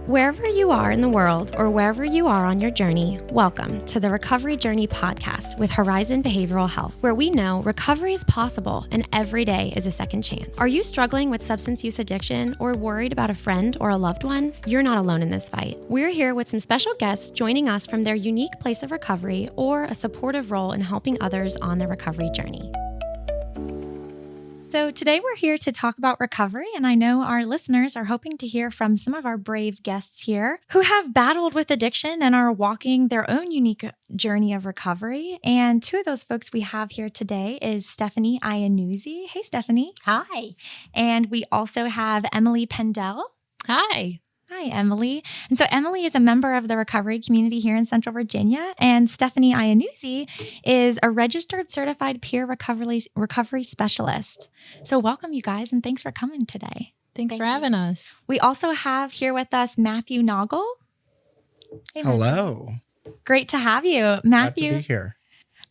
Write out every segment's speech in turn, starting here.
Wherever you are in the world or wherever you are on your journey, welcome to the Recovery Journey podcast with Horizon Behavioral Health, where we know recovery is possible and every day is a second chance. Are you struggling with substance use addiction or worried about a friend or a loved one? You're not alone in this fight. We're here with some special guests joining us from their unique place of recovery or a supportive role in helping others on their recovery journey. So today we're here to talk about recovery, and I know our listeners are hoping to hear from some of our brave guests here who have battled with addiction and are walking their own unique journey of recovery. And two of those folks we have here today is Stephanie Iannuzzi. Hey, Stephanie. Hi. And we also have Emily Pendell. Hi. Hi, Emily. And so Emily is a member of the recovery community here in Central Virginia, and Stephanie Iannuzzi is a registered certified peer recovery specialist. So welcome, you guys, and thanks for coming today. Thanks for having us. We also have here with us Matthew Noggle. Hey, Hello. Great to have you. Glad to be here.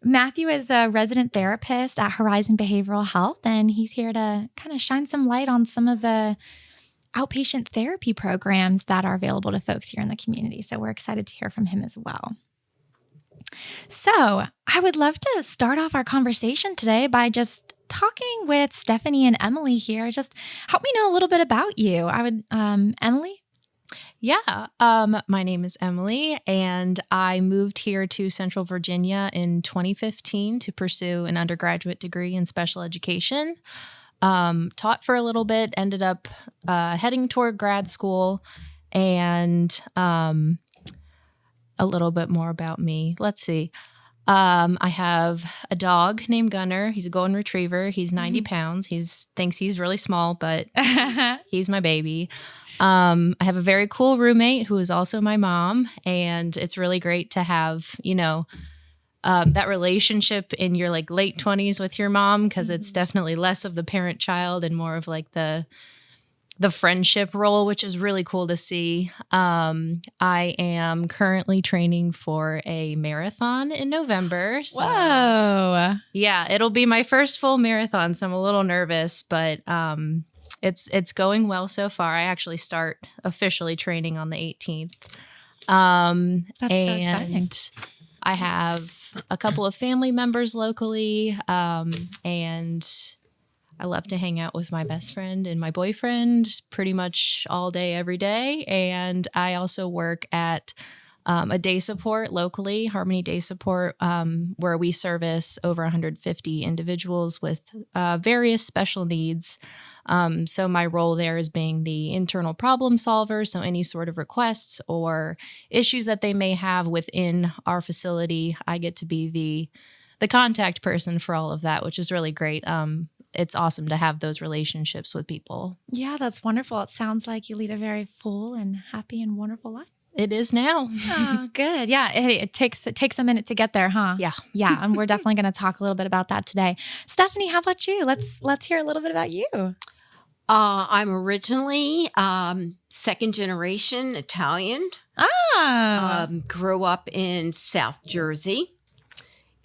Matthew is a resident therapist at Horizon Behavioral Health, and he's here to kind of shine some light on some of the outpatient therapy programs that are available to folks here in the community. So we're excited to hear from him as well. So I would love to start off our conversation today by just talking with Stephanie and Emily here. Just help me know a little bit about you. Emily? Yeah. My name is Emily, and I moved here to Central Virginia in 2015 to pursue an undergraduate degree in special education. Taught for a little bit, ended up heading toward grad school, and a little bit more about me. Let's see. I have a dog named Gunner. He's a golden retriever. He's 90 pounds. He thinks he's really small, but he's my baby. I have a very cool roommate who is also my mom, and it's really great to have, that relationship in your late 20s with your mom, because it's definitely less of the parent-child and more of the friendship role, which is really cool to see. I am currently training for a marathon in November. So, Whoa. Yeah, it'll be my first full marathon, so I'm a little nervous, but it's going well so far. I actually start officially training on the 18th. That's so exciting. I have a couple of family members locally, and I love to hang out with my best friend and my boyfriend pretty much all day, every day. And I also work at a day support locally, Harmony Day Support, where we service over 150 individuals with various special needs. So my role there is being the internal problem solver. So any sort of requests or issues that they may have within our facility, I get to be the contact person for all of that, which is really great. It's awesome to have those relationships with people. Yeah, that's wonderful. It sounds like you lead a very full and happy and wonderful life. It is now. Oh, good. Yeah. It takes a minute to get there, huh? Yeah. Yeah. And we're definitely going to talk a little bit about that today. Stephanie, how about you? Let's hear a little bit about you. I'm originally second generation Italian. Grew up in South Jersey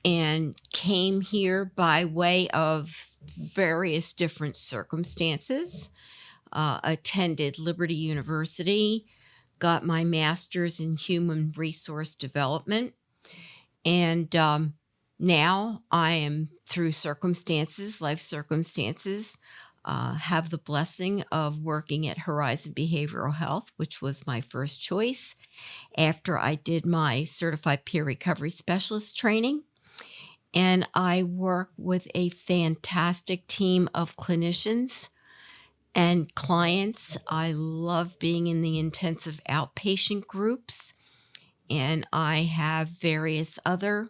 and came here by way of various different circumstances. Attended Liberty University, got my master's in human resource development, and now I am, through life circumstances, have the blessing of working at Horizon Behavioral Health, which was my first choice after I did my certified peer recovery specialist training. And I work with a fantastic team of clinicians and clients. I love being in the intensive outpatient groups, and I have various other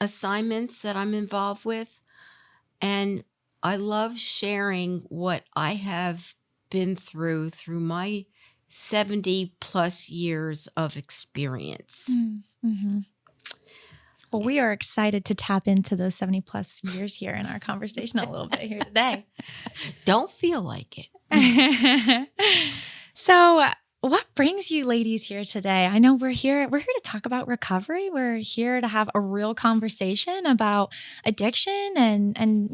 assignments that I'm involved with. And I love sharing what I have been through my 70 plus years of experience. Mm-hmm. Well, we are excited to tap into those 70 plus years here in our conversation a little bit here today. Don't feel like it. So what brings you ladies here today? I know we're here to talk about recovery. We're here to have a real conversation about addiction and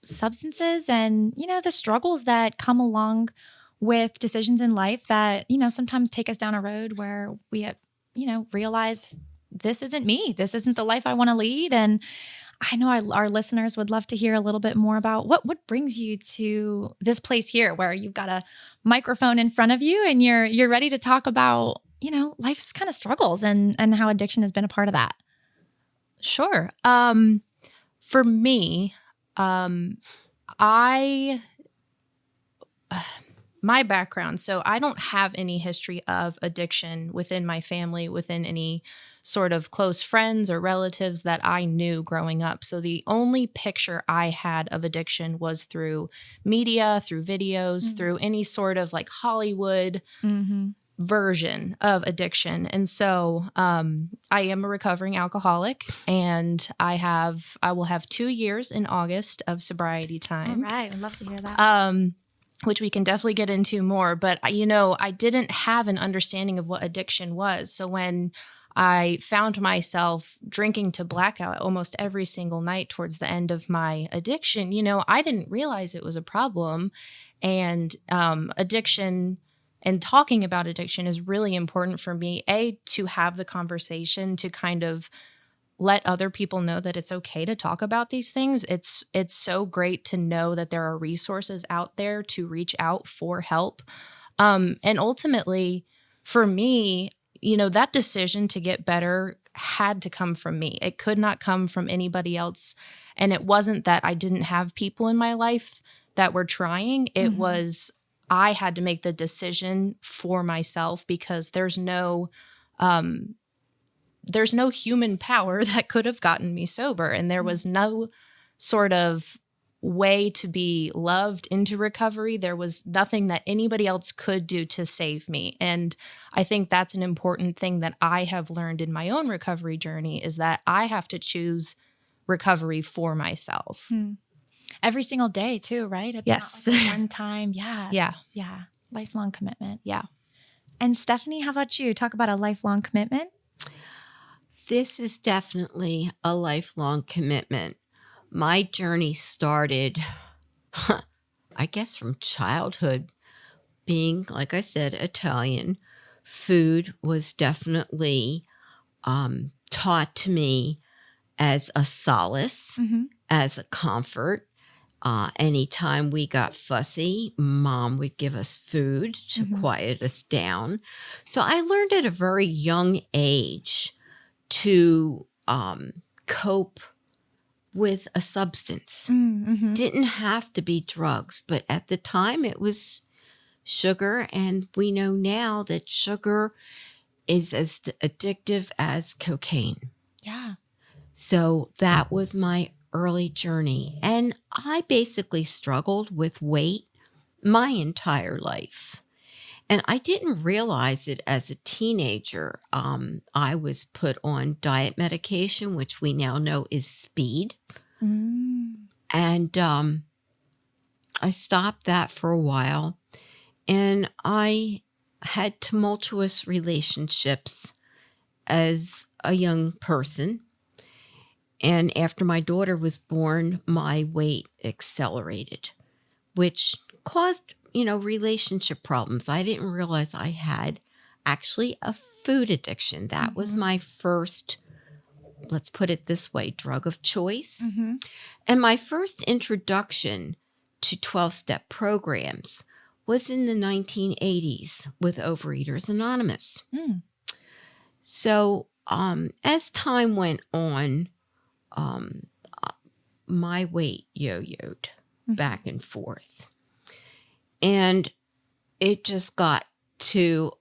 substances and, the struggles that come along with decisions in life that, sometimes take us down a road where we, realize this isn't me. This isn't the life I want to lead. And I know our listeners would love to hear a little bit more about what brings you to this place here where you've got a microphone in front of you and you're ready to talk about, life's kind of struggles and how addiction has been a part of that. Sure. For me, my background, so I don't have any history of addiction within my family, within any sort of close friends or relatives that I knew growing up. So the only picture I had of addiction was through media, through videos, through any sort of like Hollywood version of addiction. And so I am a recovering alcoholic, and I will have 2 years in August of sobriety time. All right. I'd love to hear that. Which we can definitely get into more. But, I didn't have an understanding of what addiction was. So when I found myself drinking to blackout almost every single night towards the end of my addiction, I didn't realize it was a problem. And addiction and talking about addiction is really important for me, to have the conversation, to kind of let other people know that it's okay to talk about these things. It's so great to know that there are resources out there to reach out for help. And ultimately, for me, that decision to get better had to come from me. It could not come from anybody else. And it wasn't that I didn't have people in my life that were trying. It was I had to make the decision for myself, because there's no human power that could have gotten me sober. And there was no sort of way to be loved into recovery. There was nothing that anybody else could do to save me. And I think that's an important thing that I have learned in my own recovery journey, is that I have to choose recovery for myself. Every single day too, right? It's yes. Not like one time. Yeah. Yeah. Lifelong commitment. Yeah. And Stephanie, how about you? Talk about a lifelong commitment. This is definitely a lifelong commitment. My journey started, I guess, from childhood. Being, like I said, Italian, food was definitely taught to me as a solace, as a comfort. Anytime we got fussy, Mom would give us food to quiet us down. So I learned at a very young age to cope with a substance. Didn't have to be drugs, but at the time it was sugar. And we know now that sugar is as addictive as cocaine. Yeah. So that was my early journey. And I basically struggled with weight my entire life. And I didn't realize it as a teenager. I was put on diet medication, which we now know is speed. And I stopped that for a while. And I had tumultuous relationships as a young person. And after my daughter was born, my weight accelerated, which caused, relationship problems. I didn't realize I had actually a food addiction. That was my first, let's put it this way, drug of choice. And my first introduction to 12-step programs was in the 1980s with Overeaters Anonymous. So as time went on, my weight yo-yoed back and forth. And it just got to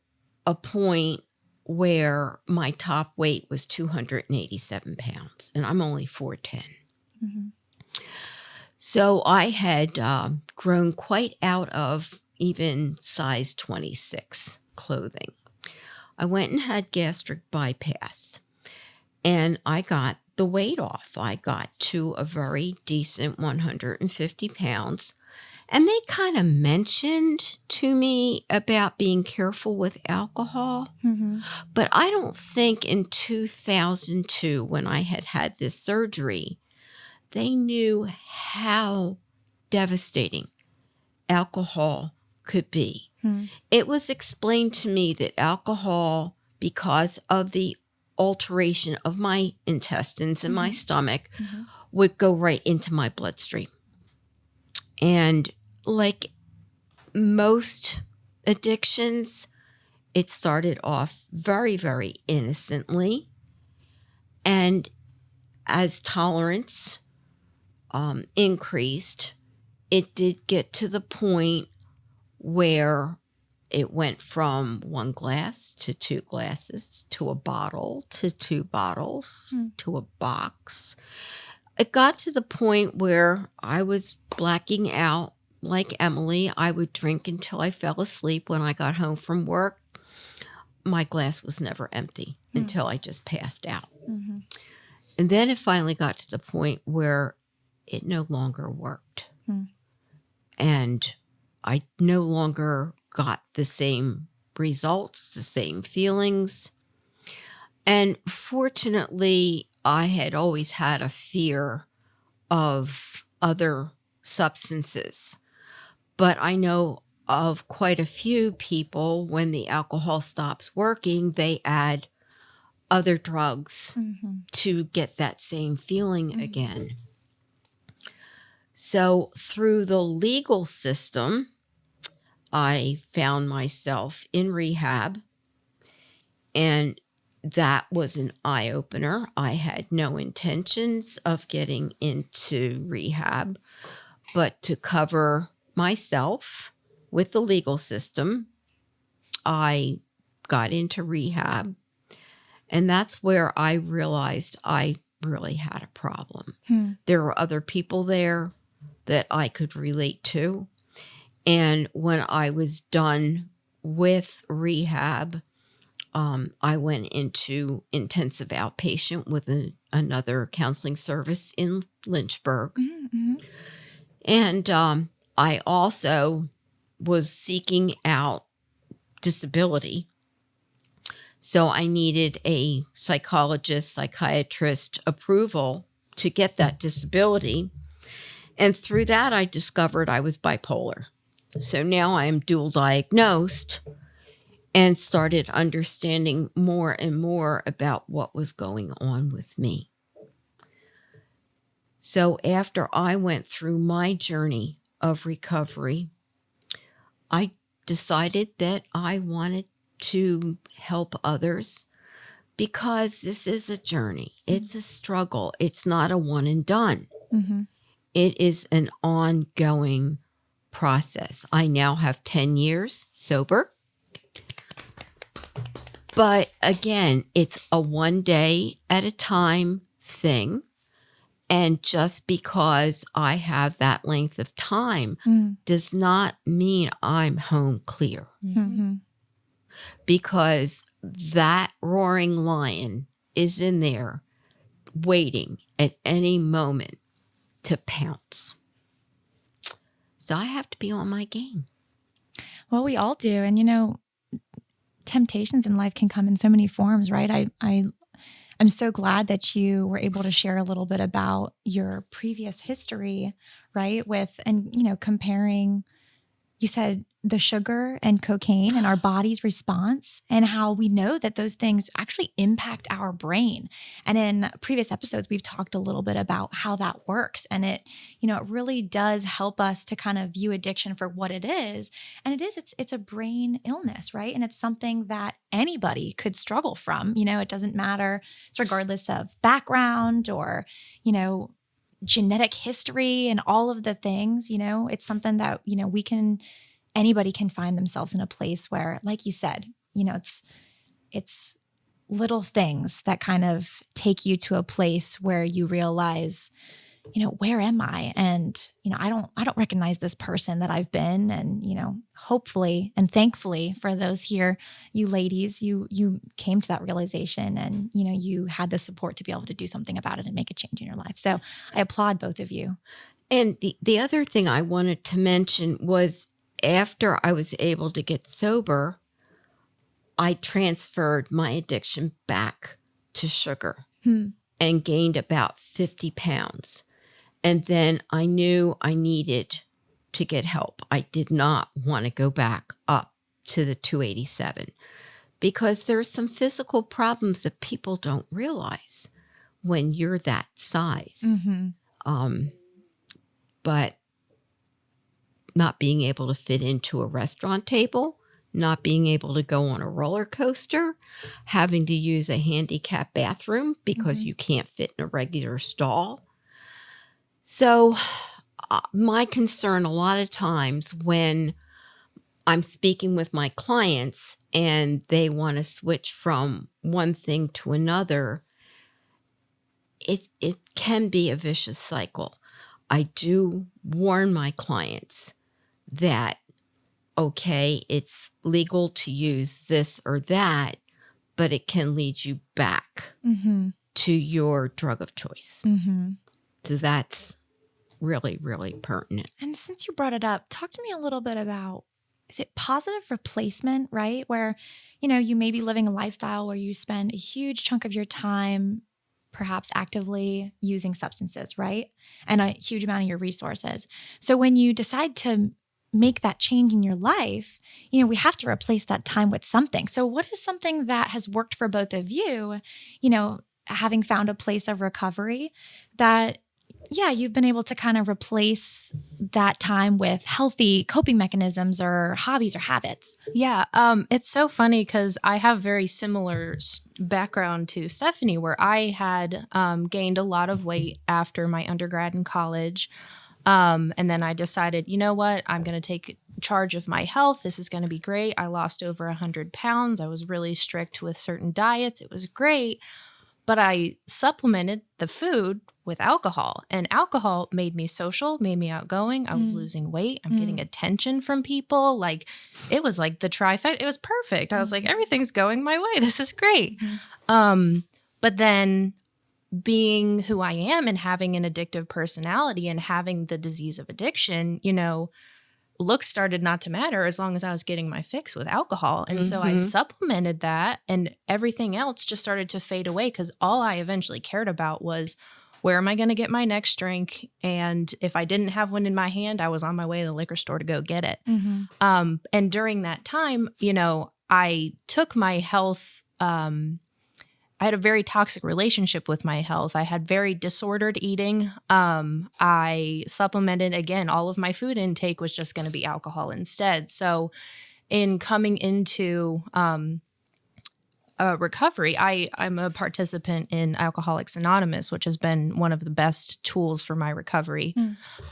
a point where my top weight was 287 pounds, and I'm only 4'10". So I had grown quite out of even size 26 clothing. I went and had gastric bypass, and I got the weight off. I got to a very decent 150 pounds. And they kind of mentioned to me about being careful with alcohol. But I don't think in 2002, when I had this surgery, they knew how devastating alcohol could be. It was explained to me that alcohol, because of the alteration of my intestines and my stomach, would go right into my bloodstream. And like most addictions, it started off very, very innocently. And as tolerance increased, it did get to the point where it went from 1 glass to 2 glasses to a bottle to 2 bottles to a box. It got to the point where I was blacking out like Emily. I would drink until I fell asleep when I got home from work. My glass was never empty until I just passed out. And then it finally got to the point where it no longer worked. And I no longer got the same results, the same feelings. And fortunately, I had always had a fear of other substances. But I know of quite a few people, when the alcohol stops working, they add other drugs to get that same feeling again. So through the legal system, I found myself in rehab, and that was an eye-opener. I had no intentions of getting into rehab, but to cover myself with the legal system, I got into rehab, and that's where I realized I really had a problem. There were other people there that I could relate to. And when I was done with rehab, I went into intensive outpatient with another counseling service in Lynchburg. And I also was seeking out disability. So I needed a psychologist, psychiatrist approval to get that disability. And through that, I discovered I was bipolar. So now I am dual diagnosed and started understanding more and more about what was going on with me. So after I went through my journey of recovery, I decided that I wanted to help others, because this is a journey. It's a struggle. It's not a one and done. It is an ongoing process. I now have 10 years sober. But again, it's a one day at a time thing. And just because I have that length of time does not mean I'm home clear. Because that roaring lion is in there waiting at any moment to pounce. So I have to be on my game. Well, we all do. And, temptations in life can come in so many forms, right? I'm so glad that you were able to share a little bit about your previous history, right? Comparing, you said the sugar and cocaine and our body's response, and how we know that those things actually impact our brain. And in previous episodes, we've talked a little bit about how that works. And it really does help us to kind of view addiction for what it is. And it's a brain illness, right? And it's something that anybody could struggle from. It doesn't matter. It's regardless of background or, genetic history and all of the things. It's something that, anybody can find themselves in a place where, like you said, it's little things that kind of take you to a place where you realize, where am I? And, I don't recognize this person that I've been. And, hopefully and thankfully for those here, you ladies, you came to that realization, and, you had the support to be able to do something about it and make a change in your life. So I applaud both of you. And the other thing I wanted to mention was, after I was able to get sober, I transferred my addiction back to sugar and gained about 50 pounds. And then I knew I needed to get help. I did not want to go back up to the 287 because there's some physical problems that people don't realize when you're that size. But not being able to fit into a restaurant table, not being able to go on a roller coaster, having to use a handicapped bathroom because you can't fit in a regular stall. So my concern a lot of times when I'm speaking with my clients and they want to switch from one thing to another, it can be a vicious cycle. I do warn my clients that, okay, it's legal to use this or that, but it can lead you back to your drug of choice. So that's really, really pertinent. And since you brought it up, talk to me a little bit about, is it positive replacement, right? Where, you may be living a lifestyle where you spend a huge chunk of your time perhaps actively using substances, right? And a huge amount of your resources. So when you decide to make that change in your life, we have to replace that time with something. So what is something that has worked for both of you, having found a place of recovery that, you've been able to kind of replace that time with healthy coping mechanisms or hobbies or habits? Yeah. It's so funny because I have very similar background to Stephanie, where I had gained a lot of weight after my undergrad and college. And then I decided, you know what, I'm going to take charge of my health. This is going to be great. I lost over 100 pounds. I was really strict with certain diets. It was great. But I supplemented the food with alcohol, and alcohol made me social, made me outgoing. I was losing weight. I'm getting attention from people. Like, it was like the trifecta. It was perfect. I was like, everything's going my way. This is great. But then being who I am and having an addictive personality and having the disease of addiction, looks started not to matter as long as I was getting my fix with alcohol. And so I supplemented that, and everything else just started to fade away because all I eventually cared about was, where am I going to get my next drink? And if I didn't have one in my hand, I was on my way to the liquor store to go get it. And during that time, I took my health, I had a very toxic relationship with my health. I had very disordered eating. I supplemented, again, all of my food intake was just going to be alcohol instead. So in coming into recovery, I'm a participant in Alcoholics Anonymous, which has been one of the best tools for my recovery.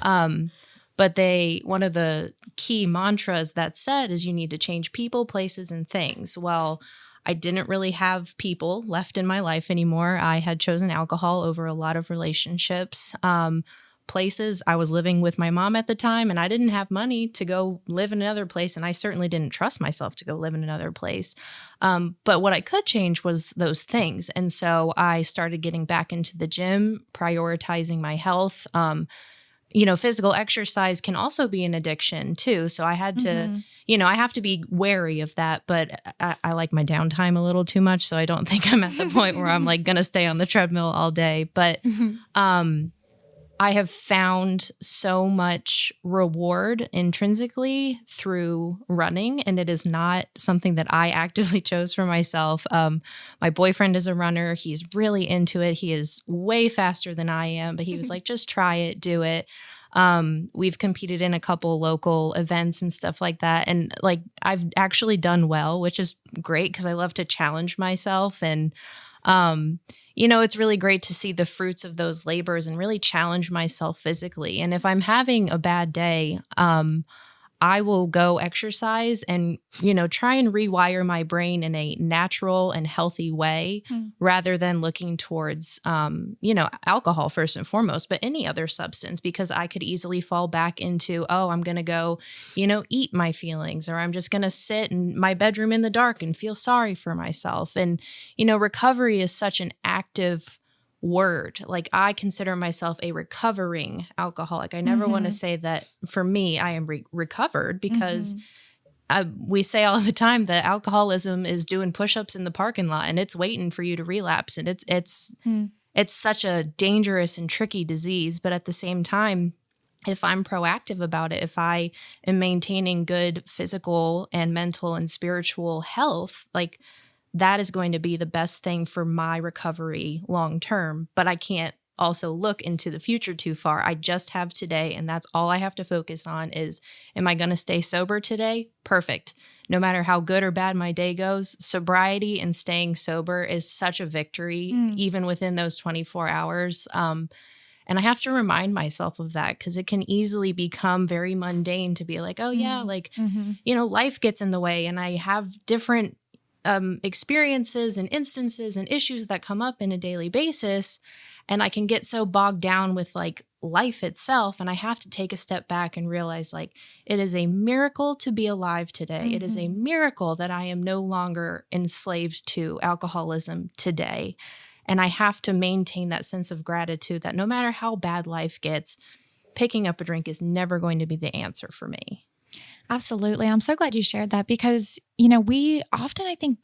But one of the key mantras that said is you need to change people, places, and things. Well, I didn't really have people left in my life anymore. I had chosen alcohol over a lot of relationships. Places, I was living with my mom at the time, and I didn't have money to go live in another place, and I certainly didn't trust myself to go live in another place. But what I could change was those things. And so I started getting back into the gym, prioritizing my health. Physical exercise can also be an addiction too. So I had to, I have to be wary of that, but I like my downtime a little too much. So I don't think I'm at the point where I'm like going to stay on the treadmill all day. But I have found so much reward intrinsically through running, and it is not something that I actively chose for myself. My boyfriend is a runner. He's really into it. He is way faster than I am, but he was like, just try it, do it. We've competed in a couple local events and stuff like that. And like, I've actually done well, which is great because I love to challenge myself. And it's really great to see the fruits of those labors and really challenge myself physically. And if I'm having a bad day, I will go exercise and, try and rewire my brain in a natural and healthy way rather than looking towards, alcohol first and foremost, but any other substance, because I could easily fall back into, I'm going to go, eat my feelings, or I'm just going to sit in my bedroom in the dark and feel sorry for myself. And, recovery is such an active word. Like, I consider myself a recovering alcoholic. I never want to say that for me, I am recovered, because we say all the time that alcoholism is doing push-ups in the parking lot and it's waiting for you to relapse. And it's such a dangerous and tricky disease. But at the same time, if I'm proactive about it, if I am maintaining good physical and mental and spiritual health, like that is going to be the best thing for my recovery long term. But I can't also look into the future too far. I just have today, and that's all I have to focus on is, am I going to stay sober today? Perfect. No matter how good or bad my day goes, sobriety and staying sober is such a victory, even within those 24 hours. And I have to remind myself of that because it can easily become very mundane to be like, oh, yeah, like, life gets in the way and I have different experiences and instances and issues that come up in a daily basis. And I can get so bogged down with like life itself. And I have to take a step back and realize like it is a miracle to be alive today. It is a miracle that I am no longer enslaved to alcoholism today. And I have to maintain that sense of gratitude that no matter how bad life gets, picking up a drink is never going to be the answer for me. Absolutely. I'm so glad you shared that because, we often, I think,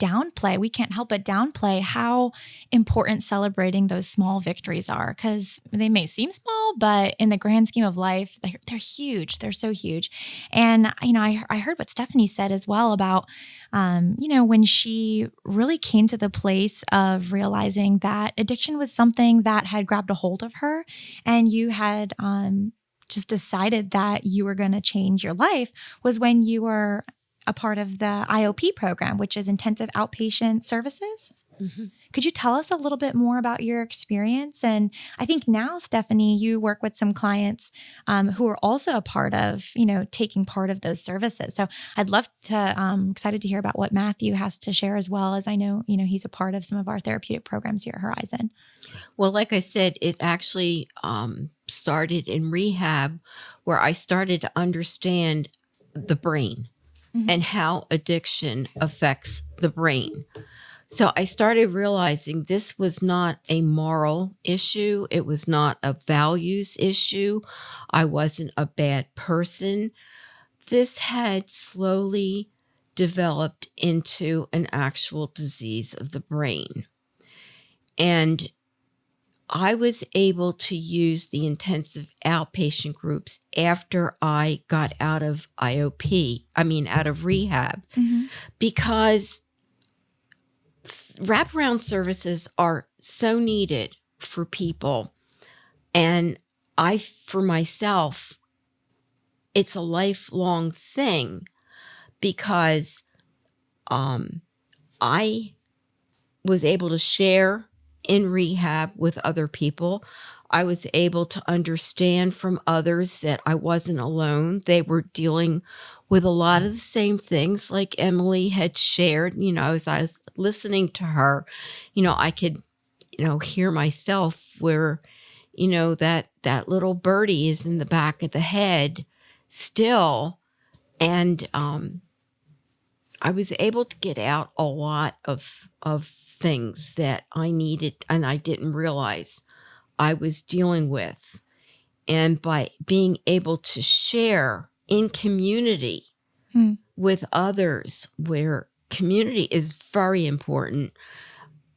we can't help but downplay how important celebrating those small victories are because they may seem small, but in the grand scheme of life, they're huge. They're so huge. And, I heard what Stephanie said as well about, when she really came to the place of realizing that addiction was something that had grabbed a hold of her and you had, just decided that you were going to change your life was when you were a part of the IOP program, which is intensive outpatient services. Could you tell us a little bit more about your experience? And I think now, Stephanie, you work with some clients who are also a part of, taking part of those services. So I'd love to, excited to hear about what Matthew has to share as well, as I know, he's a part of some of our therapeutic programs here at Horizon. Well, like I said, it actually started in rehab where I started to understand the brain and how addiction affects the brain. So I started realizing this was not a moral issue. It was not a values issue. I wasn't a bad person. This had slowly developed into an actual disease of the brain. And I was able to use the intensive outpatient groups after I got out of out of rehab, because wraparound services are so needed for people. And for myself, it's a lifelong thing because I was able to share in rehab with other people. I was able to understand from others that I wasn't alone. They were dealing with a lot of the same things like Emily had shared. As I was listening to her, I could, hear myself where, that little birdie is in the back of the head still. And I was able to get out a lot of things that I needed and I didn't realize I was dealing with. And by being able to share in community with others, where community is very important.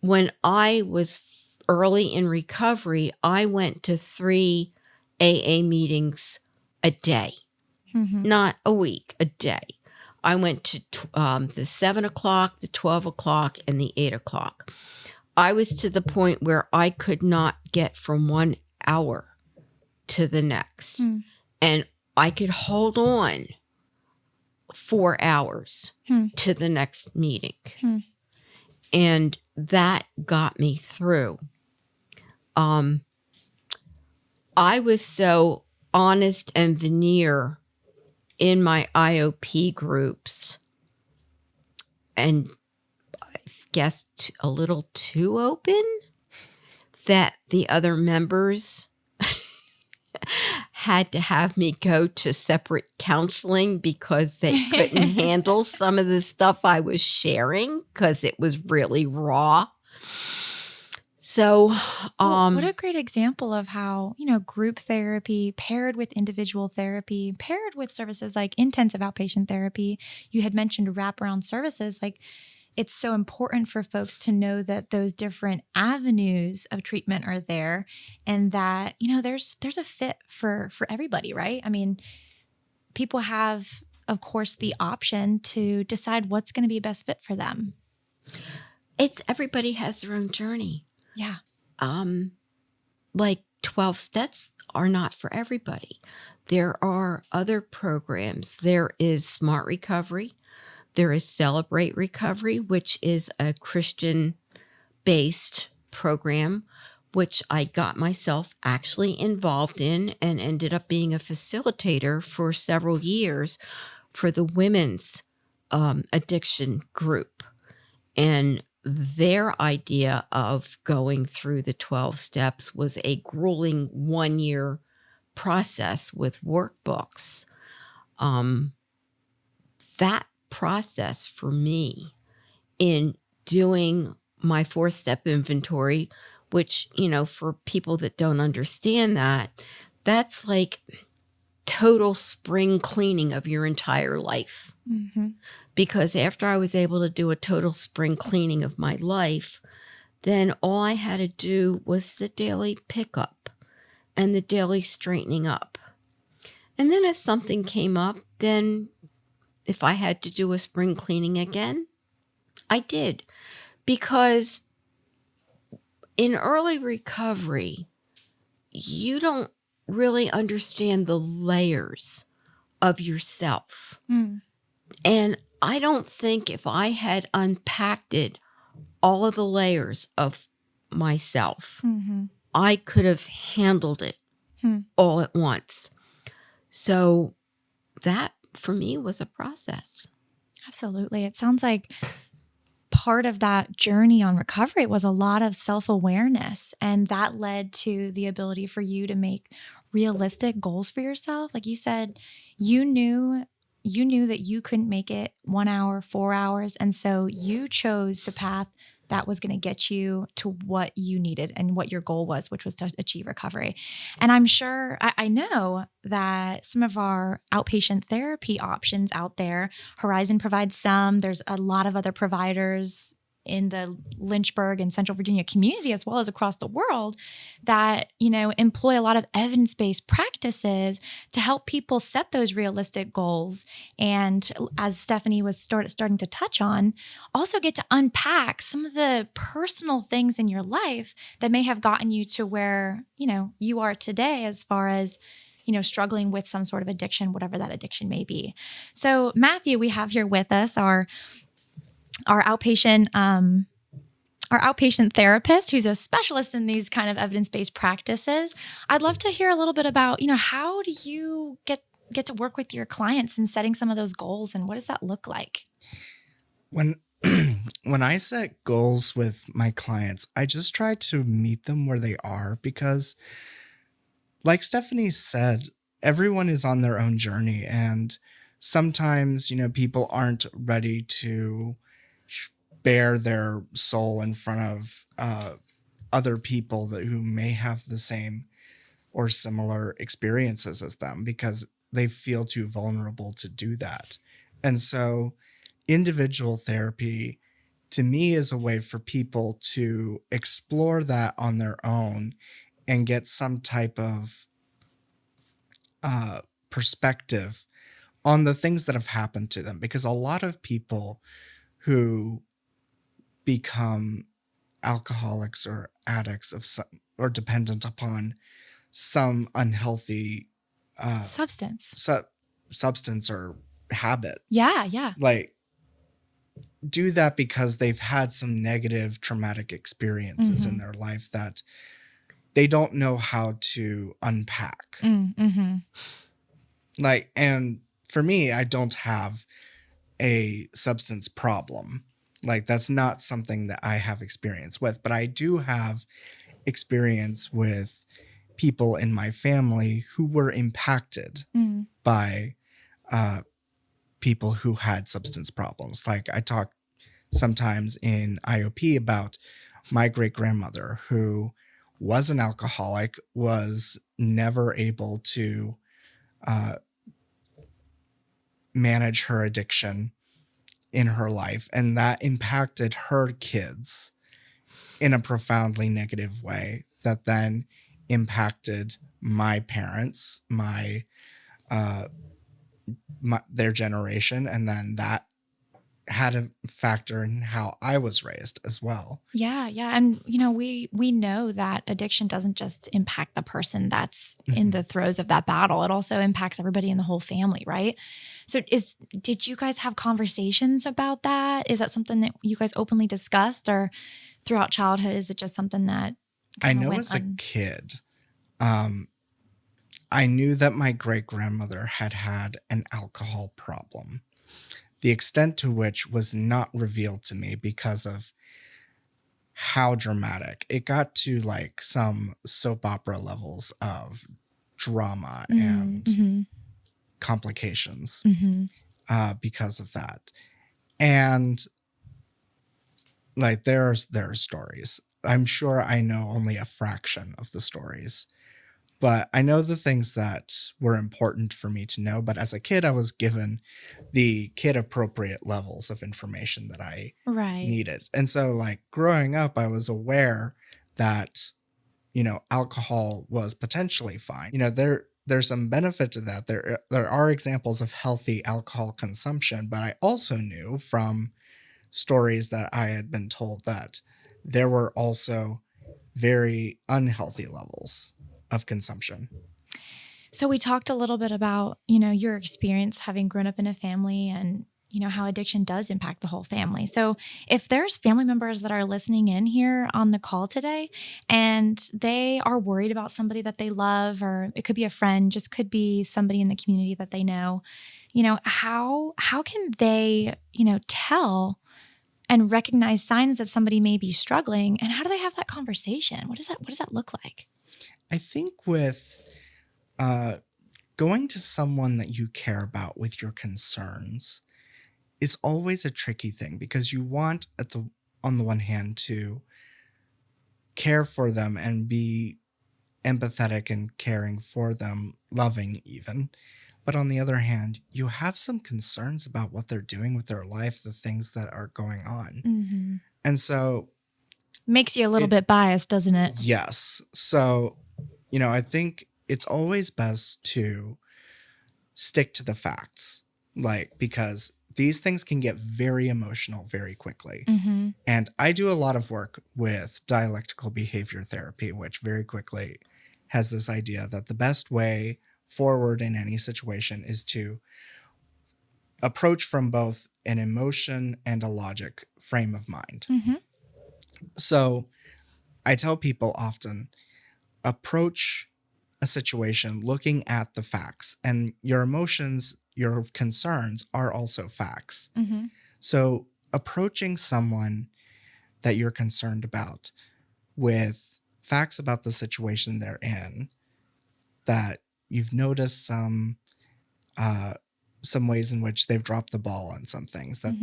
When I was early in recovery, I went to 3 AA meetings a day, not a week, a day. I went to the 7 o'clock, the 12 o'clock, and the 8 o'clock. I was to the point where I could not get from 1 hour to the next. And I could hold on 4 hours to the next meeting. And that got me through. I was so honest and veneer in my IOP groups, and I guess a little too open, that the other members had to have me go to separate counseling because they couldn't handle some of the stuff I was sharing because it was really raw. So, what a great example of how, group therapy paired with individual therapy, paired with services like intensive outpatient therapy. You had mentioned wraparound services. Like, it's so important for folks to know that those different avenues of treatment are there, and that, there's a fit for everybody, right? I mean, people have, of course, the option to decide what's going to be a best fit for them. Everybody has their own journey. Yeah. Like 12 steps are not for everybody. There are other programs. There is Smart Recovery. There is Celebrate Recovery, which is a Christian-based program, which I got myself actually involved in and ended up being a facilitator for several years for the women's addiction group. And their idea of going through the 12 steps was a grueling 1-year process with workbooks. That process for me in doing my 4-step inventory, which, for people that don't understand that's like total spring cleaning of your entire life. Mm-hmm. Because after I was able to do a total spring cleaning of my life, then all I had to do was the daily pickup and the daily straightening up. And then if something came up, then if I had to do a spring cleaning again, I did. Because in early recovery, you don't really understand the layers of yourself. Mm. And I don't think if I had unpacked all of the layers of myself, Mm-hmm. I could have handled it all at once. So that for me was a process. Absolutely. It sounds like part of that journey on recovery was a lot of self-awareness, and that led to the ability for you to make realistic goals for yourself. Like you said, you knew that you couldn't make it 1 hour, 4 hours. And so you chose the path that was going to get you to what you needed and what your goal was, which was to achieve recovery. And I'm sure, I know that some of our outpatient therapy options out there, Horizon provides some, there's a lot of other providers in the Lynchburg and Central Virginia community, as well as across the world, that, employ a lot of evidence-based practices to help people set those realistic goals. And as Stephanie was starting to touch on, also get to unpack some of the personal things in your life that may have gotten you to where, you are today, as far as, struggling with some sort of addiction, whatever that addiction may be. So Matthew, we have here with us our outpatient therapist, who's a specialist in these kind of evidence-based practices. I'd love to hear a little bit about, how do you get to work with your clients in setting some of those goals, and what does that look like? When I set goals with my clients, I just try to meet them where they are, because like Stephanie said, everyone is on their own journey, and sometimes, people aren't ready to bare their soul in front of other people who may have the same or similar experiences as them, because they feel too vulnerable to do that. And so individual therapy, to me, is a way for people to explore that on their own and get some type of perspective on the things that have happened to them. Because a lot of people who become alcoholics or addicts of some, or dependent upon some unhealthy substance or habit. Yeah. Like, do that because they've had some negative traumatic experiences in their life that they don't know how to unpack. Mm-hmm. Like, and for me, I don't have a substance problem. Like, that's not something that I have experience with, but I do have experience with people in my family who were impacted by people who had substance problems. Like, I talk sometimes in IOP about my great-grandmother, who was an alcoholic, was never able to manage her addiction, in her life, and that impacted her kids in a profoundly negative way that then impacted my parents, their generation, and then that had a factor in how I was raised as well. Yeah. And, we know that addiction doesn't just impact the person that's in the throes of that battle. It also impacts everybody in the whole family, right? So did you guys have conversations about that? Is that something that you guys openly discussed, or throughout childhood, is it just something that I know as a kid, I knew that my great-grandmother had an alcohol problem, the extent to which was not revealed to me because of how dramatic. It got to like some soap opera levels of drama and complications because of that. And like there are stories. I'm sure I know only a fraction of the stories, but I know the things that were important for me to know. But as a kid, I was given the kid appropriate levels of information that I needed. And so like growing up, I was aware that, alcohol was potentially fine. There's some benefit to that. There are examples of healthy alcohol consumption, but I also knew from stories that I had been told that there were also very unhealthy levels of consumption. So we talked a little bit about, your experience having grown up in a family and, how addiction does impact the whole family. So if there's family members that are listening in here on the call today and they are worried about somebody that they love, or it could be a friend, just could be somebody in the community that they know, how can they, tell and recognize signs that somebody may be struggling, and how do they have that conversation? What does that look like? I think with going to someone that you care about with your concerns is always a tricky thing, because you want on the one hand to care for them and be empathetic and caring for them, loving even. But on the other hand, you have some concerns about what they're doing with their life, the things that are going on. Mm-hmm. And so makes you a little bit biased, doesn't it? Yes. So, I think it's always best to stick to the facts, because these things can get very emotional very quickly. Mm-hmm. And I do a lot of work with dialectical behavior therapy, which very quickly has this idea that the best way forward in any situation is to approach from both an emotion and a logic frame of mind. Mm-hmm. So I tell people often, approach a situation looking at the facts, and your emotions, your concerns are also facts. Mm-hmm. So approaching someone that you're concerned about with facts about the situation they're in, that you've noticed some ways in which they've dropped the ball on some things, that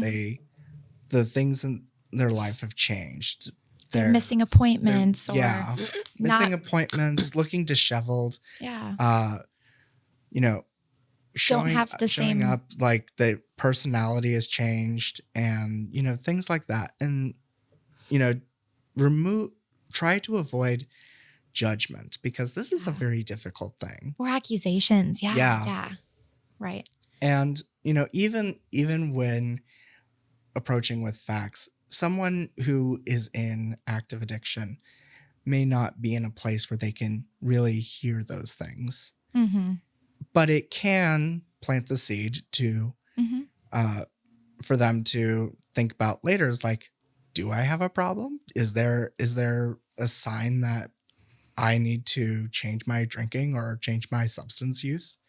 the things in their life have changed. They're missing appointments, missing appointments, looking disheveled. Yeah. Showing up like the personality has changed, and things like that. And try to avoid judgment, because this is a very difficult thing. Or accusations. Yeah. Right. And even when approaching with facts, someone who is in active addiction may not be in a place where they can really hear those things. Mm-hmm. But it can plant the seed to for them to think about later, is like, do I have a problem? Is there a sign that I need to change my drinking or change my substance use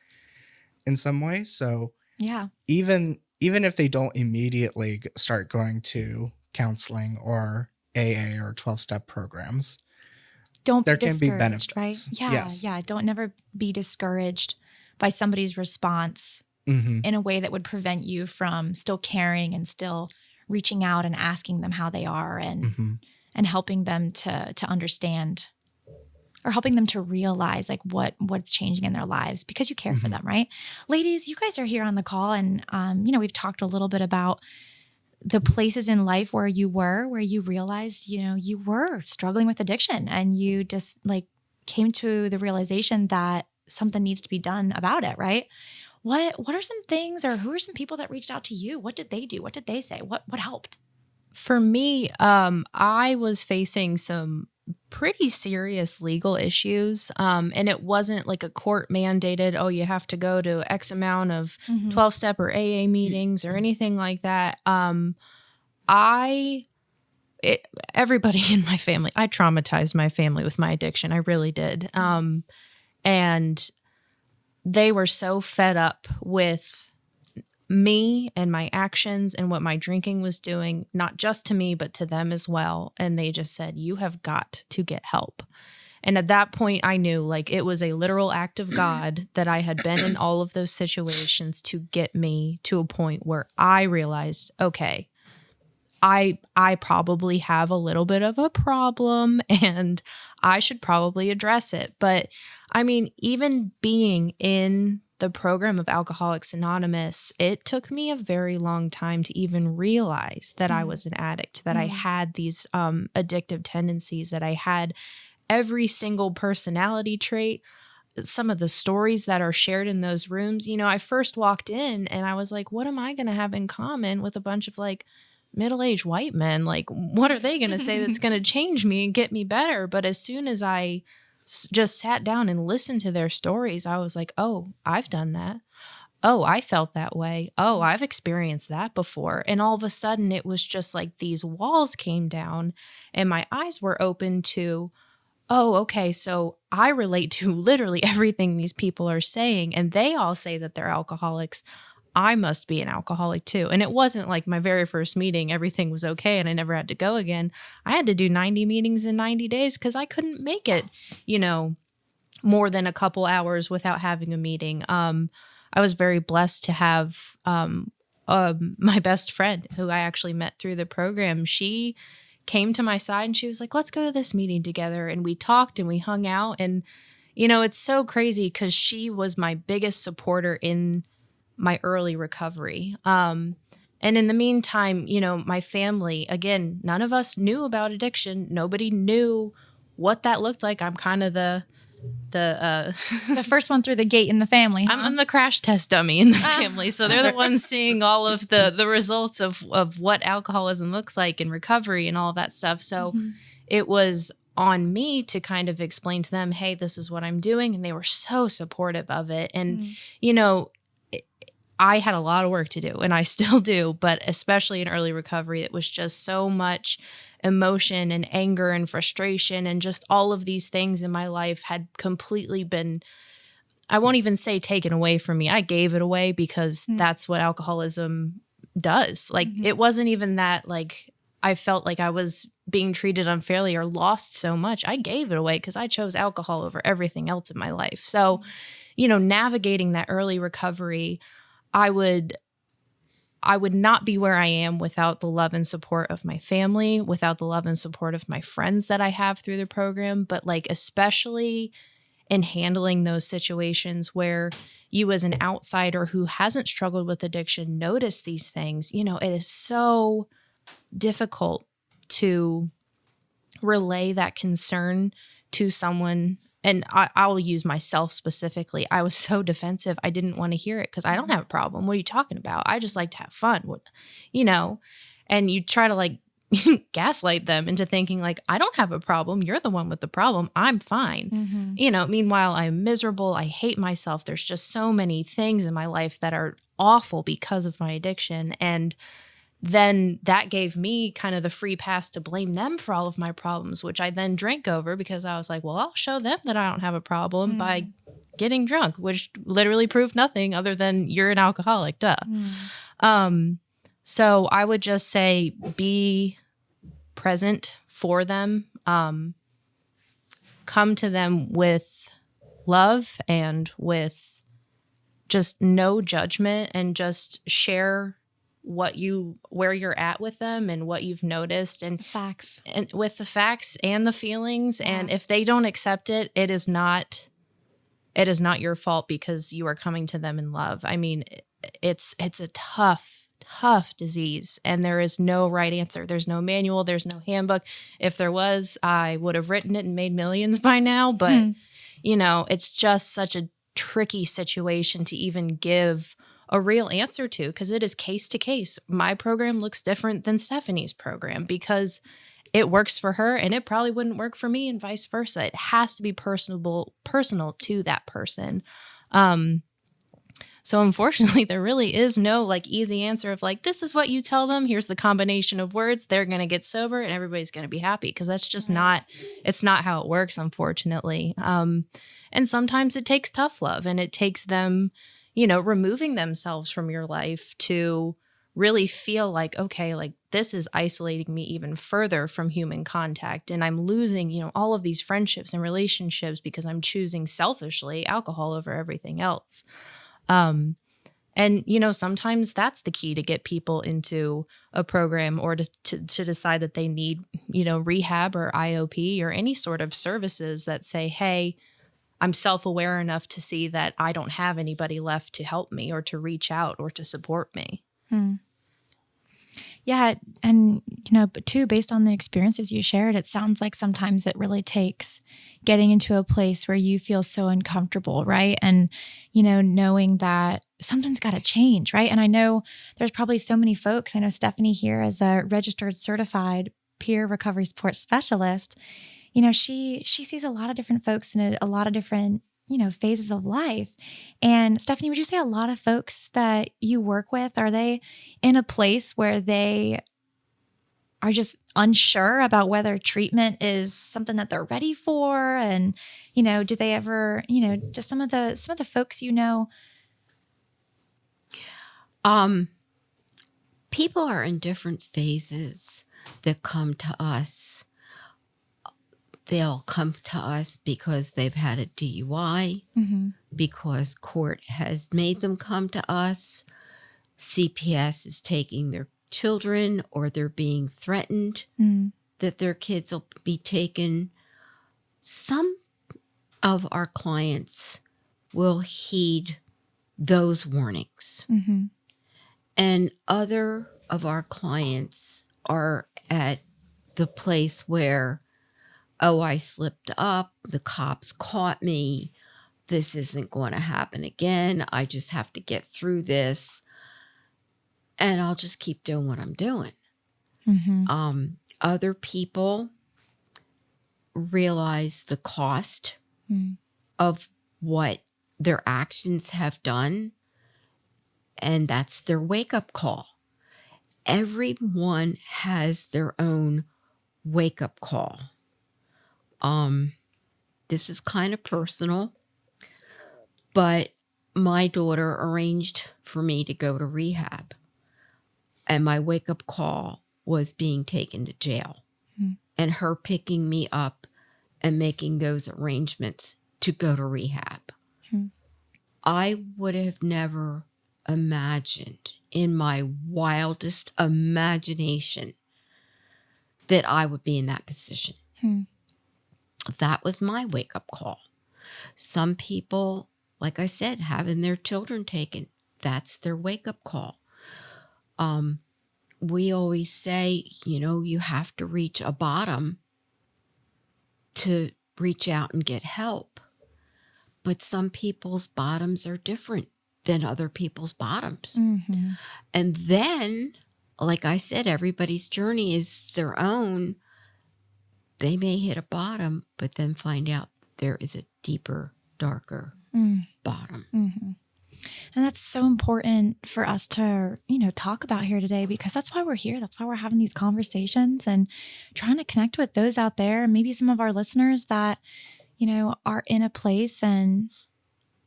in some way? So yeah, even if they don't immediately start going to counseling or AA or 12-step programs, there can be benefits, right? Yeah, yes. Yeah. Don't never be discouraged by somebody's response in a way that would prevent you from still caring and still reaching out and asking them how they are, and helping them to understand, or helping them to realize like what's changing in their lives, because you care for them, right? Ladies, you guys are here on the call, and we've talked a little bit about the places in life where you realized, you were struggling with addiction, and you just like came to the realization that something needs to be done about it, right? What are some things, or who are some people that reached out to you? What did they do? What did they say? What helped? For me, I was facing some pretty serious legal issues. And it wasn't like a court mandated, oh, you have to go to X amount of 12-step or AA meetings or anything like that. Everybody in my family, I traumatized my family with my addiction. I really did. And they were so fed up with me and my actions and what my drinking was doing, not just to me, but to them as well. And they just said, you have got to get help. And at that point, I knew like it was a literal act of God that I had been in all of those situations to get me to a point where I realized, okay, I probably have a little bit of a problem and I should probably address it. But I mean, even being in the program of Alcoholics Anonymous, it took me a very long time to even realize that I was an addict, that I had these addictive tendencies, that I had every single personality trait. Some of the stories that are shared in those rooms, I first walked in and I was like, what am I going to have in common with a bunch of like middle-aged white men? Like, what are they going to say that's going to change me and get me better? But as soon as I just sat down and listened to their stories, I was like, oh, I've done that. Oh, I felt that way. Oh, I've experienced that before. And all of a sudden it was just like these walls came down and my eyes were open to, oh, okay, so I relate to literally everything these people are saying, and they all say that they're alcoholics. I must be an alcoholic too. And it wasn't like my very first meeting, everything was okay and I never had to go again. I had to do 90 meetings in 90 days because I couldn't make it, more than a couple hours without having a meeting. I was very blessed to have my best friend, who I actually met through the program. She came to my side and she was like, let's go to this meeting together. And we talked and we hung out. And, it's so crazy because she was my biggest supporter in my early recovery. And in the meantime, my family, again, none of us knew about addiction. Nobody knew what that looked like. I'm kind of the first one through the gate in the family. Huh? I'm the crash test dummy in the family. So they're the ones seeing all of the results of what alcoholism looks like in recovery and all of that stuff. So it was on me to kind of explain to them, hey, this is what I'm doing. And they were so supportive of it. And, I had a lot of work to do, and I still do, but especially in early recovery, it was just so much emotion and anger and frustration, and just all of these things in my life had completely been, I won't even say taken away from me. I gave it away because that's what alcoholism does. Like, it wasn't even that like I felt like I was being treated unfairly or lost so much. I gave it away because I chose alcohol over everything else in my life. So, navigating that early recovery, I would not be where I am without the love and support of my family, without the love and support of my friends that I have through the program, but like especially in handling those situations where you as an outsider who hasn't struggled with addiction notice these things. It is so difficult to relay that concern to someone. And I'll use myself specifically. I was so defensive. I didn't want to hear it because I don't have a problem. What are you talking about? I just like to have fun. And you try to like gaslight them into thinking like, I don't have a problem. You're the one with the problem. I'm fine. Meanwhile, I'm miserable. I hate myself. There's just so many things in my life that are awful because of my addiction. And then that gave me kind of the free pass to blame them for all of my problems, which I then drank over because I was like, well, I'll show them that I don't have a problem by getting drunk, which literally proved nothing other than you're an alcoholic, duh. So I would just say be present for them, come to them with love and with just no judgment, and just share where you're at with them and what you've noticed, and facts, and with the facts and the feelings. Yeah. And if they don't accept it, it is not your fault because you are coming to them in love. I mean, it's a tough tough disease, and there is no right answer. There's no manual, there's no handbook. If there was, I would have written it and made millions by now, but it's just such a tricky situation to even give a real answer to, because it is case to case. My program looks different than Stephanie's program because it works for her and it probably wouldn't work for me, and vice versa. It has to be personal to that person. So unfortunately, there really is no like easy answer of like, this is what you tell them. Here's the combination of words. They're going to get sober and everybody's going to be happy, because that's just it's not how it works, unfortunately. And sometimes it takes tough love, and it takes them, removing themselves from your life to really feel like, okay, like this is isolating me even further from human contact. And I'm losing, all of these friendships and relationships because I'm choosing selfishly alcohol over everything else. And, sometimes that's the key to get people into a program, or to decide that they need, rehab or IOP or any sort of services that say, hey, I'm self-aware enough to see that I don't have anybody left to help me or to reach out or to support me. Yeah. And, but too, based on the experiences you shared, it sounds like sometimes it really takes getting into a place where you feel so uncomfortable, right? And, knowing that something's got to change, right? And I know there's probably so many folks. I know Stephanie here, as a registered certified peer recovery support specialist, she sees a lot of different folks in a lot of different phases of life. And Stephanie, would you say a lot of folks that you work with, are they in a place where they are just unsure about whether treatment is something that they're ready for? And, do they ever, just some of the folks, People are in different phases that come to us. They'll come to us because they've had a DUI, because court has made them come to us. CPS is taking their children, or they're being threatened that their kids will be taken. Some of our clients will heed those warnings. And other of our clients are at the place where, oh, I slipped up, the cops caught me, this isn't going to happen again, I just have to get through this, and I'll just keep doing what I'm doing. Other people realize the cost of what their actions have done, and that's their wake-up call. Everyone has their own wake-up call. This is kind of personal, but my daughter arranged for me to go to rehab, and my wake-up call was being taken to jail and her picking me up and making those arrangements to go to rehab. I would have never imagined in my wildest imagination that I would be in that position. That was my wake-up call. Some people, like I said, having their children taken, that's their wake-up call. We always say, you have to reach a bottom to reach out and get help. But some people's bottoms are different than other people's bottoms. And then, like I said, everybody's journey is their own. They may hit a bottom, but then find out there is a deeper, darker bottom. And that's so important for us to, talk about here today, because that's why we're here. That's why we're having these conversations and trying to connect with those out there, maybe some of our listeners that, are in a place, and,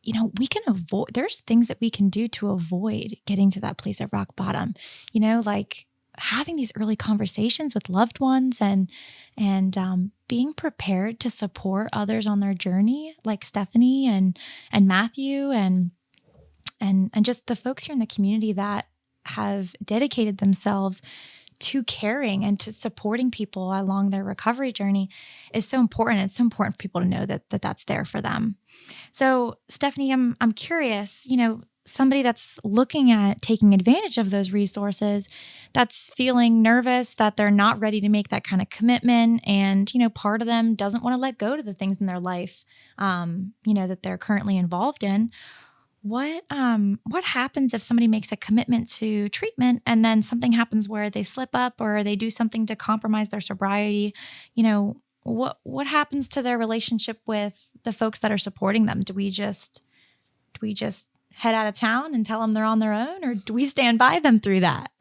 we can avoid, there's things that we can do to avoid getting to that place of rock bottom, like having these early conversations with loved ones, and being prepared to support others on their journey, like Stephanie and Matthew and just the folks here in the community that have dedicated themselves to caring and to supporting people along their recovery journey is so important. It's so important for people to know that that's there for them. So Stephanie, I'm curious, somebody that's looking at taking advantage of those resources, that's feeling nervous that they're not ready to make that kind of commitment. And, part of them doesn't want to let go to the things in their life, that they're currently involved in. What happens if somebody makes a commitment to treatment and then something happens where they slip up or they do something to compromise their sobriety? What happens to their relationship with the folks that are supporting them? Do we just head out of town and tell them they're on their own, or do we stand by them through that?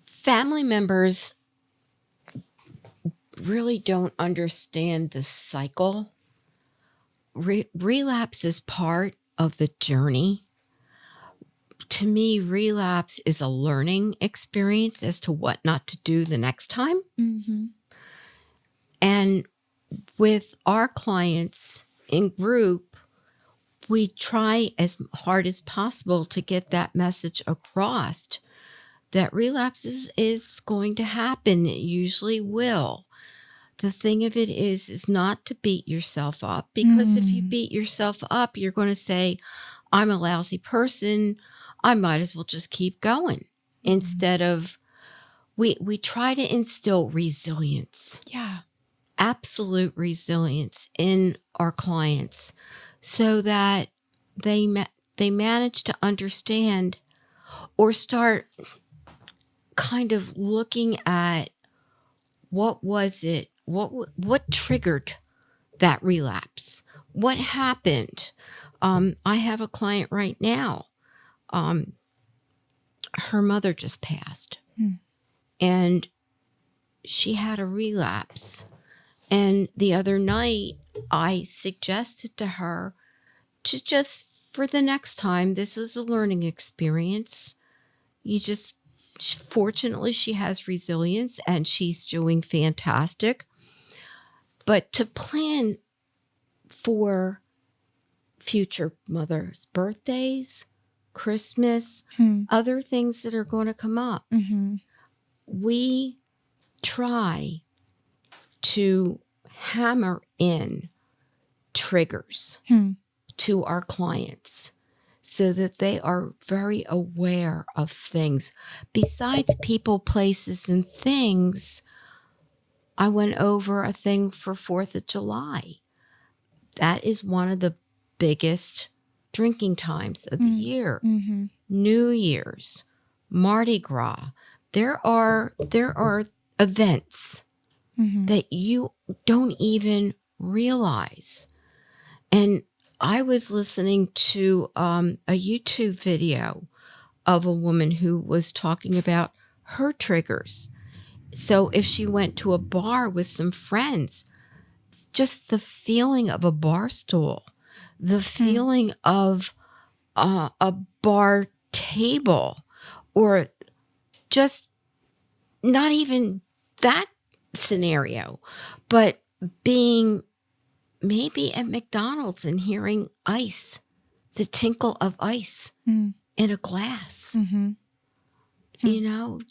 Family members really don't understand the cycle. Relapse is part of the journey. To me, relapse is a learning experience as to what not to do the next time. Mm-hmm. And with our clients in group, we try as hard as possible to get that message across that relapse is going to happen. It usually will. The thing of it is not to beat yourself up, because if you beat yourself up, you're going to say, I'm a lousy person. I might as well just keep going. Instead of, we try to instill resilience. Yeah. Absolute resilience in our clients, so that they manage to understand or start kind of looking at what was it, what triggered that relapse, what happened. I have a client right now. Her mother just passed, and she had a relapse. And the other night, I suggested to her to just, for the next time, this was a learning experience. Fortunately, she has resilience and she's doing fantastic. But to plan for future mothers' birthdays, Christmas, other things that are going to come up, we try to hammer in triggers to our clients so that they are very aware of things. Besides people, places, and things, I went over a thing for 4th of July. That is one of the biggest drinking times of the year. New Year's, Mardi Gras. There are events that you don't even realize. And I was listening to a YouTube video of a woman who was talking about her triggers. So if she went to a bar with some friends, just the feeling of a bar stool, the feeling of a bar table, or just not even that scenario, but being maybe at McDonald's and hearing ice, the tinkle of ice in a glass.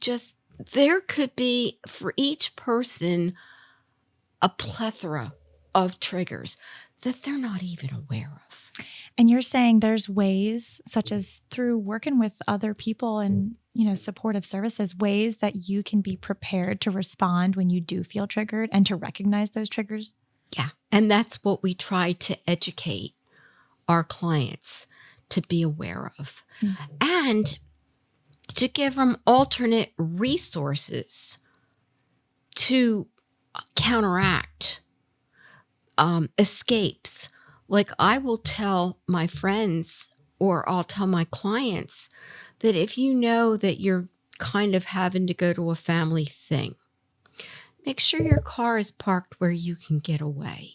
Just there could be, for each person, a plethora of triggers that they're not even aware of. And you're saying there's ways, such as through working with other people and, supportive services, ways that you can be prepared to respond when you do feel triggered and to recognize those triggers? Yeah. And that's what we try to educate our clients to be aware of. And to give them alternate resources to counteract escapes. Like, I will tell my friends, or I'll tell my clients, that if you know that you're kind of having to go to a family thing, make sure your car is parked where you can get away.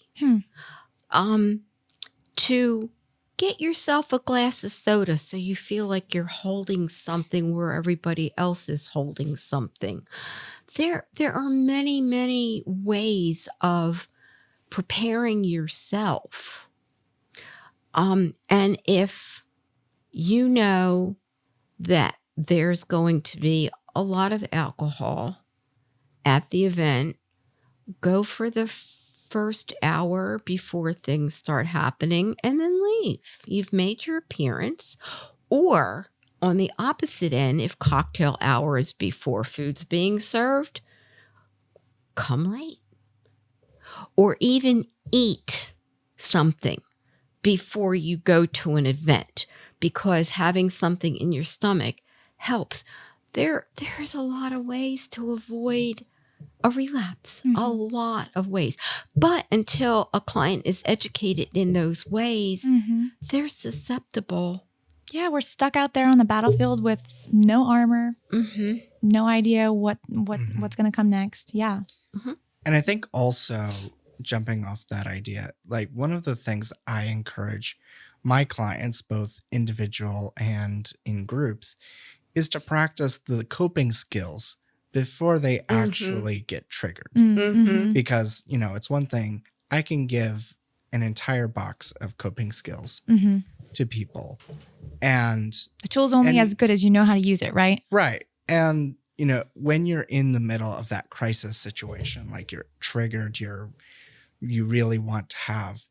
To get yourself a glass of soda so you feel like you're holding something where everybody else is holding something. There are many, many ways of preparing yourself. And if you know that there's going to be a lot of alcohol at the event, go for the first hour before things start happening and then leave. You've made your appearance. Or on the opposite end, if cocktail hour is before food's being served, come late. Or even eat something before you go to an event, because having something in your stomach helps. There's a lot of ways to avoid a relapse, a lot of ways. But until a client is educated in those ways, they're susceptible. Yeah, we're stuck out there on the battlefield with no armor, no idea what's going to come next. Yeah. And I think also, jumping off that idea, like one of the things I encourage my clients, both individual and in groups, is to practice the coping skills before they actually get triggered. Because, it's one thing, I can give an entire box of coping skills to people. And the tool's only as good as you know how to use it, right? Right. And, when you're in the middle of that crisis situation, like you're triggered, you really want to have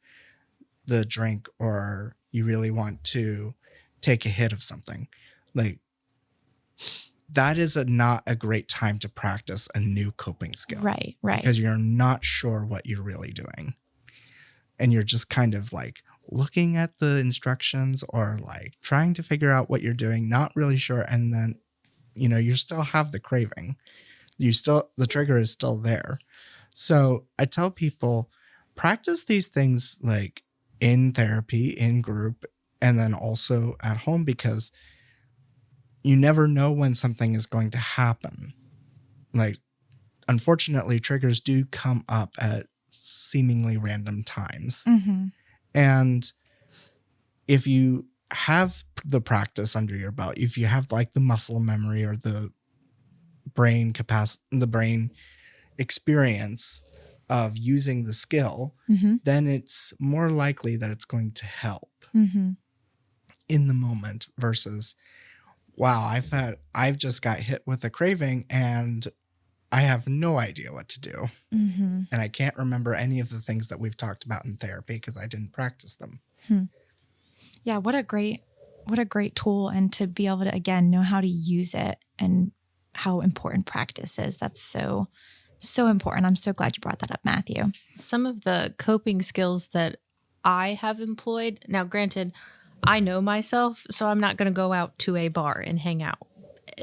the drink, or you really want to take a hit of something, like that is not a great time to practice a new coping skill. Right. Because you're not sure what you're really doing. And you're just kind of like looking at the instructions or like trying to figure out what you're doing, not really sure. And then, you still have the craving. The trigger is still there. So I tell people, practice these things like in therapy, in group, and then also at home, because you never know when something is going to happen. Like, unfortunately, triggers do come up at seemingly random times. And if you have the practice under your belt, if you have like the muscle memory or the brain capacity, the brain experience of using the skill, then it's more likely that it's going to help in the moment versus, wow, I've just got hit with a craving and I have no idea what to do. And I can't remember any of the things that we've talked about in therapy because I didn't practice them. Yeah. What a great tool. And to be able to, again, know how to use it and how important practice is. That's so important. I'm so glad you brought that up, Matthew. Some of the coping skills that I have employed, now granted, I know myself, so I'm not going to go out to a bar and hang out.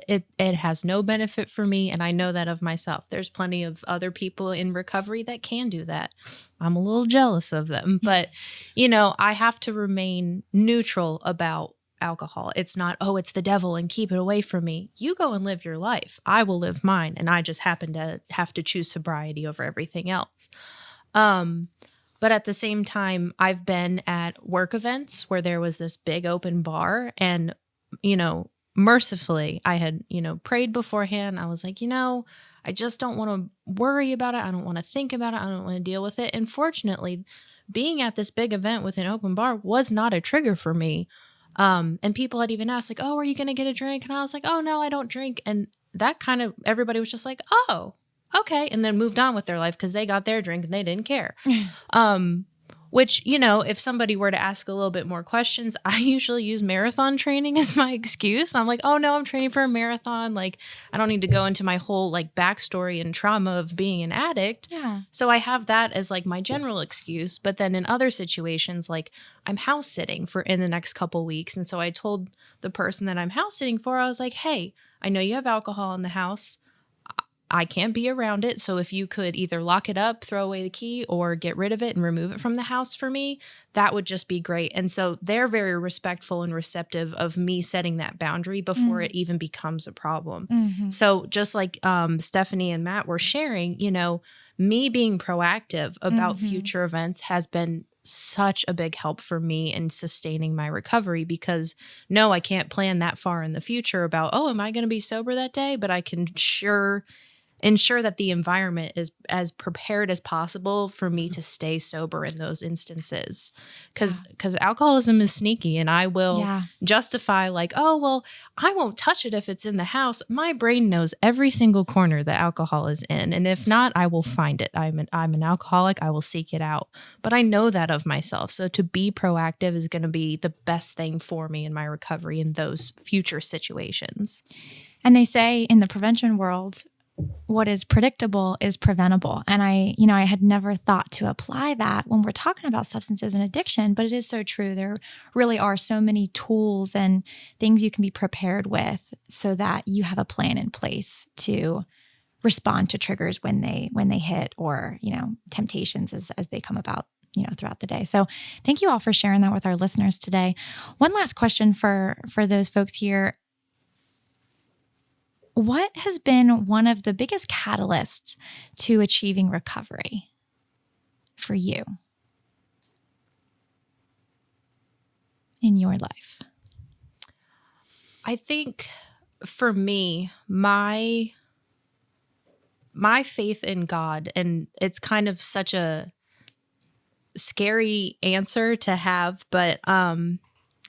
It has no benefit for me, and I know that of myself. There's plenty of other people in recovery that can do that. I'm a little jealous of them, but I have to remain neutral about alcohol. It's not, it's the devil and keep it away from me. You go and live your life. I will live mine, and I just happen to have to choose sobriety over everything else. But at the same time, I've been at work events where there was this big open bar, and mercifully, I had, prayed beforehand. I was like, I just don't want to worry about it. I don't want to think about it. I don't want to deal with it. And fortunately, being at this big event with an open bar was not a trigger for me. And people had even asked, like, are you going to get a drink? And I was like, oh, no, I don't drink. And that kind of, everybody was just like, oh, okay. And then moved on with their life because they got their drink and they didn't care. Which, if somebody were to ask a little bit more questions, I usually use marathon training as my excuse. I'm like, oh no, I'm training for a marathon. Like, I don't need to go into my whole like backstory and trauma of being an addict. Yeah. So I have that as like my general excuse. But then in other situations, like I'm house sitting in the next couple weeks. And so I told the person that I'm house sitting for, I was like, hey, I know you have alcohol in the house. I can't be around it. So if you could either lock it up, throw away the key, or get rid of it and remove it from the house for me, that would just be great. And so they're very respectful and receptive of me setting that boundary before it even becomes a problem. So just like Stephanie and Matt were sharing, me being proactive about future events has been such a big help for me in sustaining my recovery, because no, I can't plan that far in the future about, am I going to be sober that day? But I can sure ensure that the environment is as prepared as possible for me to stay sober in those instances. Because alcoholism is sneaky, and I will justify like, oh, well, I won't touch it if it's in the house. My brain knows every single corner that alcohol is in. And if not, I will find it. I'm an alcoholic. I will seek it out. But I know that of myself. So to be proactive is going to be the best thing for me in my recovery in those future situations. And they say in the prevention world, what is predictable is preventable. And I had never thought to apply that when we're talking about substances and addiction, but it is so true. There really are so many tools and things you can be prepared with so that you have a plan in place to respond to triggers when they hit, or, temptations as they come about, throughout the day. So thank you all for sharing that with our listeners today. One last question for those folks here. What has been one of the biggest catalysts to achieving recovery for you in your life? I think for me, my faith in God, and it's kind of such a scary answer to have, but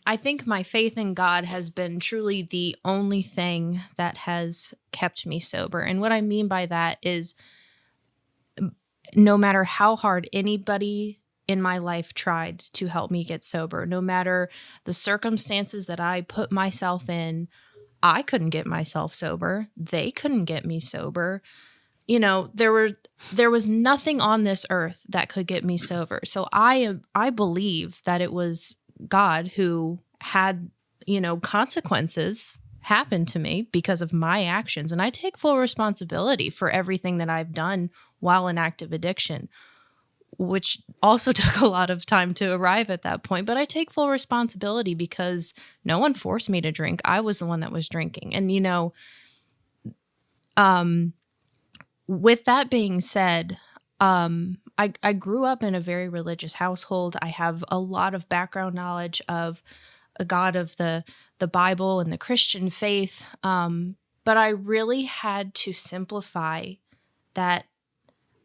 I think my faith in God has been truly the only thing that has kept me sober. And what I mean by that is no matter how hard anybody in my life tried to help me get sober, no matter the circumstances that I put myself in, I couldn't get myself sober. They couldn't get me sober. There was nothing on this earth that could get me sober. So I believe that it was God who had, consequences happen to me because of my actions. And I take full responsibility for everything that I've done while in active addiction, which also took a lot of time to arrive at that point. But I take full responsibility because no one forced me to drink. I was the one that was drinking. And, with that being said, I grew up in a very religious household. I have a lot of background knowledge of a God of the Bible and the Christian faith. But I really had to simplify that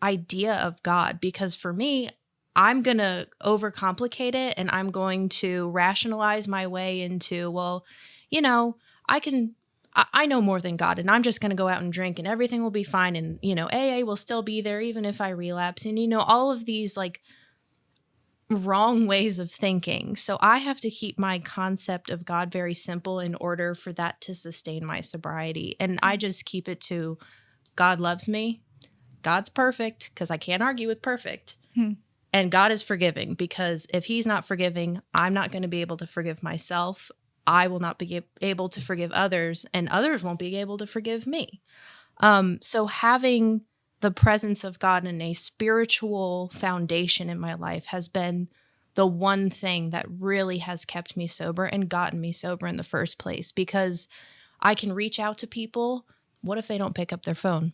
idea of God, because for me, I'm going to overcomplicate it, and I'm going to rationalize my way into, well, I know more than God, and I'm just going to go out and drink and everything will be fine. And, AA will still be there even if I relapse. And, all of these like wrong ways of thinking. So I have to keep my concept of God very simple in order for that to sustain my sobriety. And I just keep it to God loves me. God's perfect, because I can't argue with perfect. And God is forgiving, because if he's not forgiving, I'm not going to be able to forgive myself. I will not be able to forgive others, and others won't be able to forgive me. So having the presence of God and a spiritual foundation in my life has been the one thing that really has kept me sober and gotten me sober in the first place, because I can reach out to people. What if they don't pick up their phone?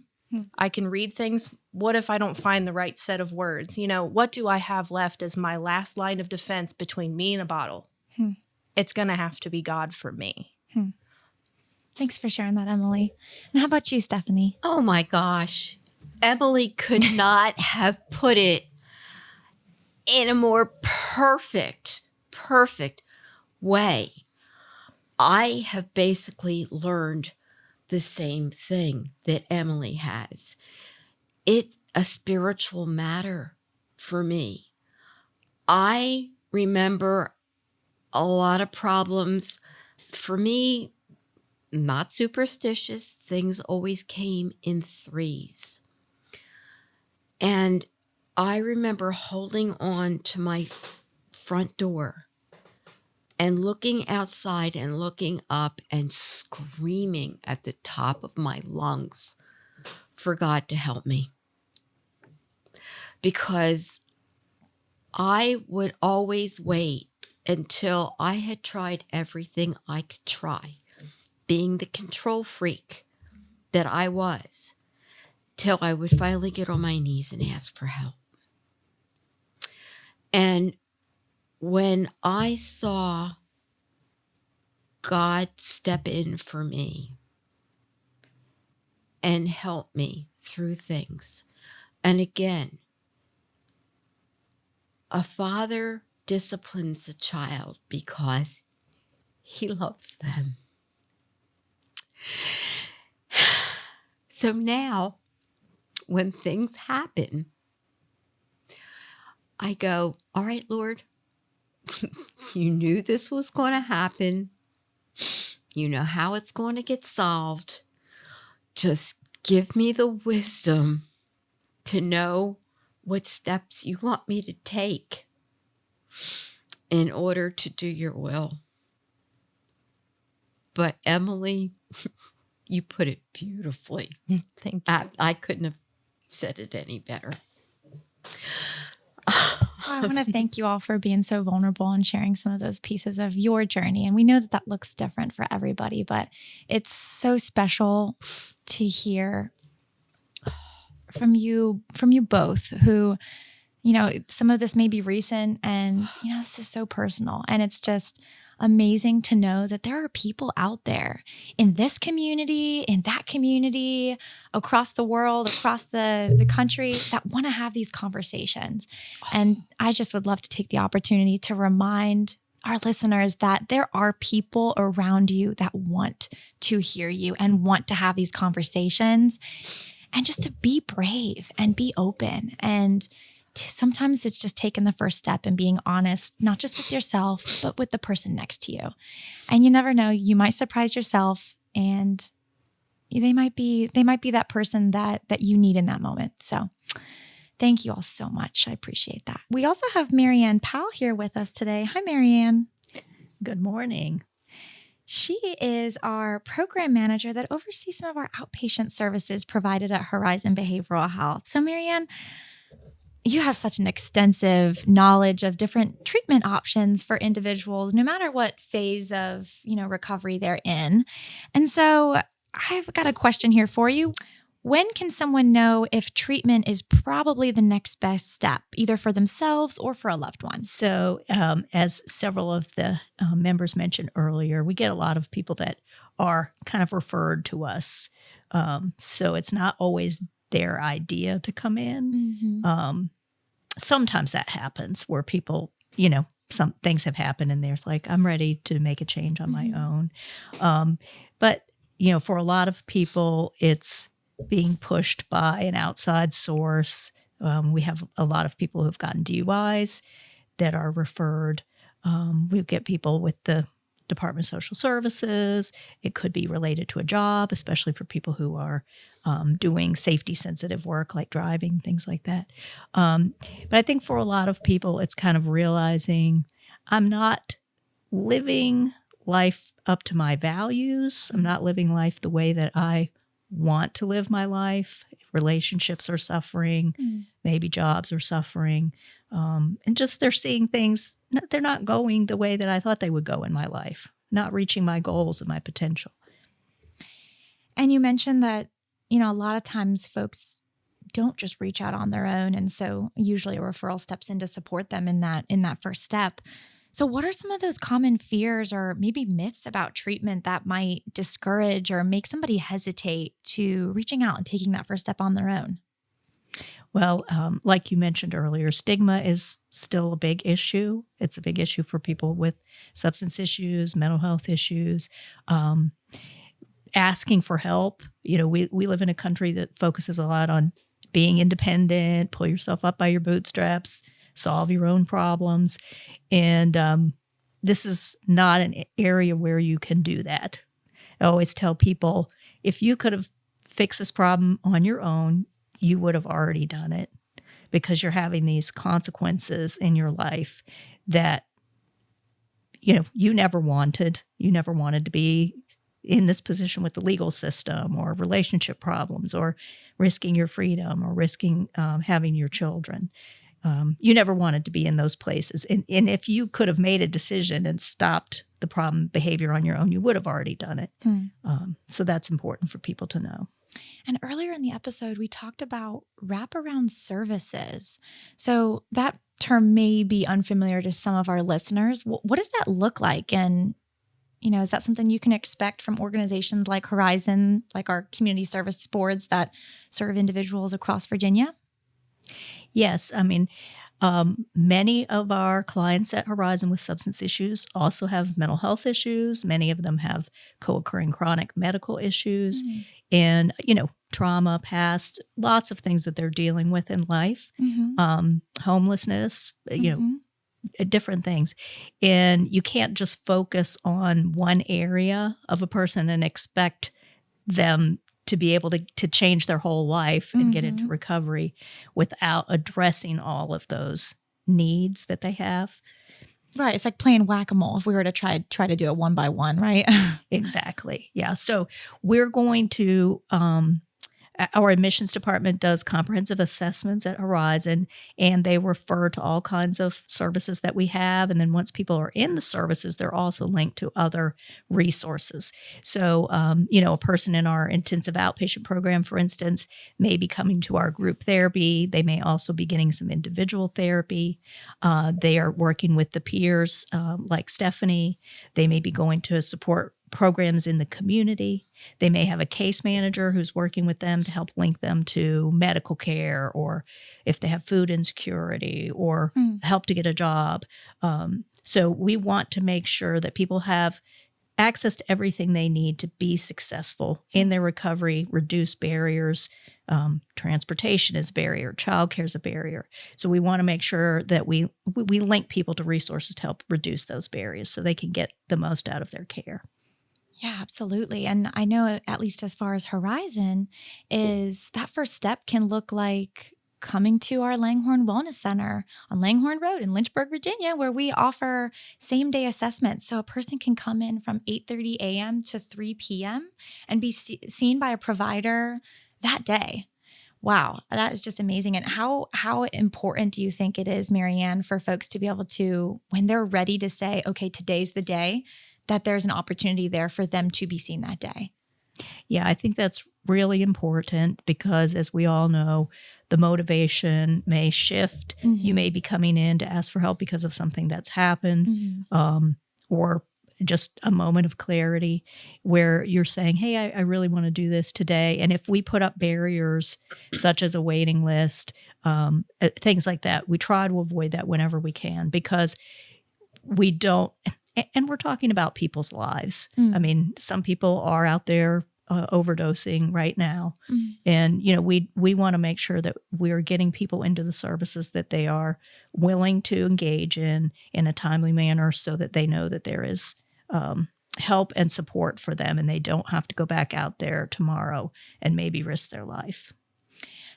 I can read things. What if I don't find the right set of words? What do I have left as my last line of defense between me and a bottle? It's going to have to be God for me. Thanks for sharing that, Emily. And how about you, Stephanie? Oh my gosh. Emily could not have put it in a more perfect way. I have basically learned the same thing that Emily has. It's a spiritual matter for me. I remember a lot of problems. For me, not superstitious. Things always came in threes. And I remember holding on to my front door and looking outside and looking up and screaming at the top of my lungs for God to help me. Because I would always wait until I had tried everything I could try, being the control freak that I was, till I would finally get on my knees and ask for help. And when I saw God step in for me and help me through things. And again, a father disciplines a child because he loves them. So now, when things happen, I go, all right, Lord, you knew this was going to happen. You know how it's going to get solved. Just give me the wisdom to know what steps you want me to take in order to do your will. But Emily, you put it beautifully. Thank you. I couldn't have said it any better. I want to thank you all for being so vulnerable and sharing some of those pieces of your journey. And we know that looks different for everybody, but it's so special to hear from you both who, some of this may be recent and, this is so personal. And it's just amazing to know that there are people out there in this community, in that community, across the world, across the country that want to have these conversations. And I just would love to take the opportunity to remind our listeners that there are people around you that want to hear you and want to have these conversations, and just to be brave and be open. And sometimes it's just taking the first step and being honest, not just with yourself, but with the person next to you. And you never know, you might surprise yourself, and they might be that person that you need in that moment. So thank you all so much. I appreciate that. We also have Marianne Powell here with us today. Hi, Marianne. Good morning. She is our program manager that oversees some of our outpatient services provided at Horizon Behavioral Health. So Marianne, you have such an extensive knowledge of different treatment options for individuals, no matter what phase of, recovery they're in. And so I've got a question here for you. When can someone know if treatment is probably the next best step, either for themselves or for a loved one? So as several of the members mentioned earlier, we get a lot of people that are kind of referred to us. So it's not always their idea to come in. Mm-hmm. Sometimes that happens where people, some things have happened and they're like, I'm ready to make a change on my own. But, for a lot of people, it's being pushed by an outside source. We have a lot of people who've gotten DUIs that are referred. We get people with the Department of Social Services. It could be related to a job, especially for people who are doing safety-sensitive work like driving, things like that. But I think for a lot of people, it's kind of realizing I'm not living life up to my values. I'm not living life the way that I want to live my life. Relationships are suffering. Maybe jobs are suffering. And just they're seeing things, they're not going the way that I thought they would go in my life, not reaching my goals and my potential. And you mentioned that, a lot of times folks don't just reach out on their own. And so usually a referral steps in to support them in that first step. So what are some of those common fears or maybe myths about treatment that might discourage or make somebody hesitate to reaching out and taking that first step on their own? Well, like you mentioned earlier, stigma is still a big issue. It's a big issue for people with substance issues, mental health issues. Asking for help. We live in a country that focuses a lot on being independent, pull yourself up by your bootstraps, solve your own problems. And this is not an area where you can do that. I always tell people, if you could have fixed this problem on your own, you would have already done it, because you're having these consequences in your life that, you never wanted. You never wanted to be in this position with the legal system, or relationship problems, or risking your freedom, or risking having your children. You never wanted to be in those places. And if you could have made a decision and stopped the problem behavior on your own, you would have already done it. So that's important for people to know. And earlier in the episode, we talked about wraparound services. So that term may be unfamiliar to some of our listeners. What does that look like? And is that something you can expect from organizations like Horizon, like our community service boards that serve individuals across Virginia? Yes. I mean, many of our clients at Horizon with substance issues also have mental health issues. Many of them have co-occurring chronic medical issues and, trauma, past, lots of things that they're dealing with in life, homelessness, different things. And you can't just focus on one area of a person and expect them to be able to change their whole life and get into recovery without addressing all of those needs that they have. Right. It's like playing whack-a-mole if we were to try to do it one by one, right? Exactly. Yeah. So we're going to our admissions department does comprehensive assessments at Horizon, and they refer to all kinds of services that we have. And then once people are in the services, they're also linked to other resources. So, a person in our intensive outpatient program, for instance, may be coming to our group therapy. They may also be getting some individual therapy. They are working with the peers like Stephanie. They may be going to support programs in the community. They may have a case manager who's working with them to help link them to medical care, or if they have food insecurity, or help to get a job. So we want to make sure that people have access to everything they need to be successful in their recovery, reduce barriers. Transportation is a barrier. Childcare is a barrier. So we want to make sure that we link people to resources to help reduce those barriers so they can get the most out of their care. Yeah, absolutely. And I know, at least as far as Horizon, is that first step can look like coming to our Langhorne Wellness Center on Langhorne Road in Lynchburg, Virginia, where we offer same-day assessments. So a person can come in from 8:30 a.m. to 3 p.m. and be seen by a provider that day. Wow, that is just amazing. And how important do you think it is, Marianne, for folks to be able to, when they're ready to say, okay, today's the day, that there's an opportunity there for them to be seen that day? Yeah, I think that's really important because, as we all know, the motivation may shift. You may be coming in to ask for help because of something that's happened, or just a moment of clarity where you're saying, hey, I really want to do this today. And if we put up barriers such as a waiting list, things like that, we try to avoid that whenever we can, because we don't, and we're talking about people's lives. I mean, some people are out there overdosing right now. And, we want to make sure that we're getting people into the services that they are willing to engage in a timely manner so that they know that there is help and support for them and they don't have to go back out there tomorrow and maybe risk their life.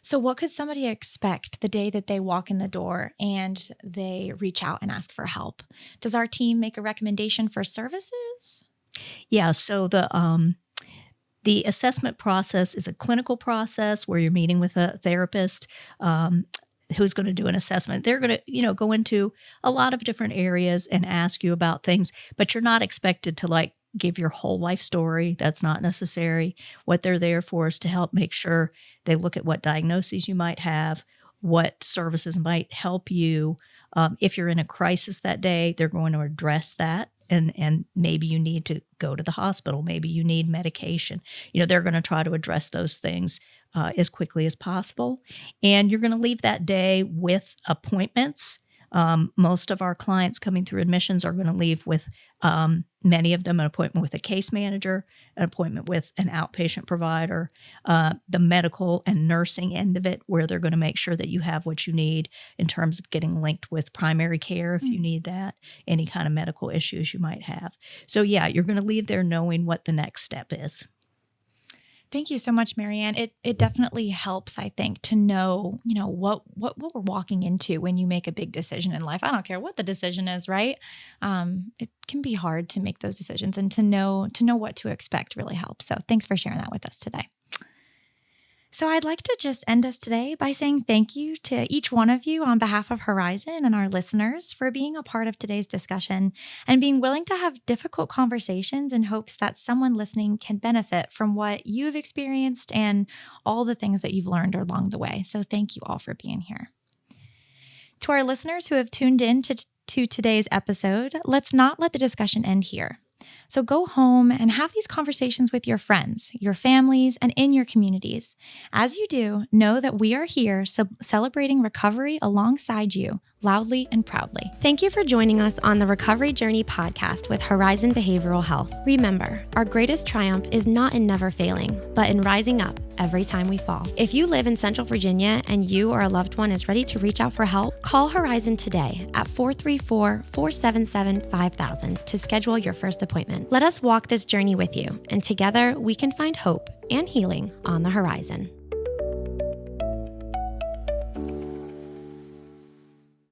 So what could somebody expect the day that they walk in the door and they reach out and ask for help? Does our team make a recommendation for services? Yeah, so the assessment process is a clinical process where you're meeting with a therapist who's going to do an assessment. They're going to, go into a lot of different areas and ask you about things, but you're not expected to give your whole life story. That's not necessary. What they're there for is to help make sure they look at what diagnoses you might have, what services might help you. If you're in a crisis that day, they're going to address that. And maybe you need to go to the hospital. Maybe you need medication. They're going to try to address those things as quickly as possible. And you're going to leave that day with appointments. Most of our clients coming through admissions are going to leave with, many of them, an appointment with a case manager, an appointment with an outpatient provider, the medical and nursing end of it, where they're going to make sure that you have what you need in terms of getting linked with primary care if you need that, any kind of medical issues you might have. So yeah, you're going to leave there knowing what the next step is. Thank you so much, Marianne. It definitely helps, I think, to know, what we're walking into when you make a big decision in life. I don't care what the decision is, right? It can be hard to make those decisions, and to know what to expect really helps. So thanks for sharing that with us today. So I'd like to just end us today by saying thank you to each one of you on behalf of Horizon and our listeners for being a part of today's discussion and being willing to have difficult conversations in hopes that someone listening can benefit from what you've experienced and all the things that you've learned along the way. So thank you all for being here. To our listeners who have tuned in to today's episode, let's not let the discussion end here. So go home and have these conversations with your friends, your families, and in your communities. As you do, know that we are here celebrating recovery alongside you, loudly and proudly. Thank you for joining us on the Recovery Journey podcast with Horizon Behavioral Health. Remember, our greatest triumph is not in never failing, but in rising up every time we fall. If you live in Central Virginia and you or a loved one is ready to reach out for help, call Horizon today at 434-477-5000 to schedule your first appointment. Let us walk this journey with you, and together we can find hope and healing on the horizon.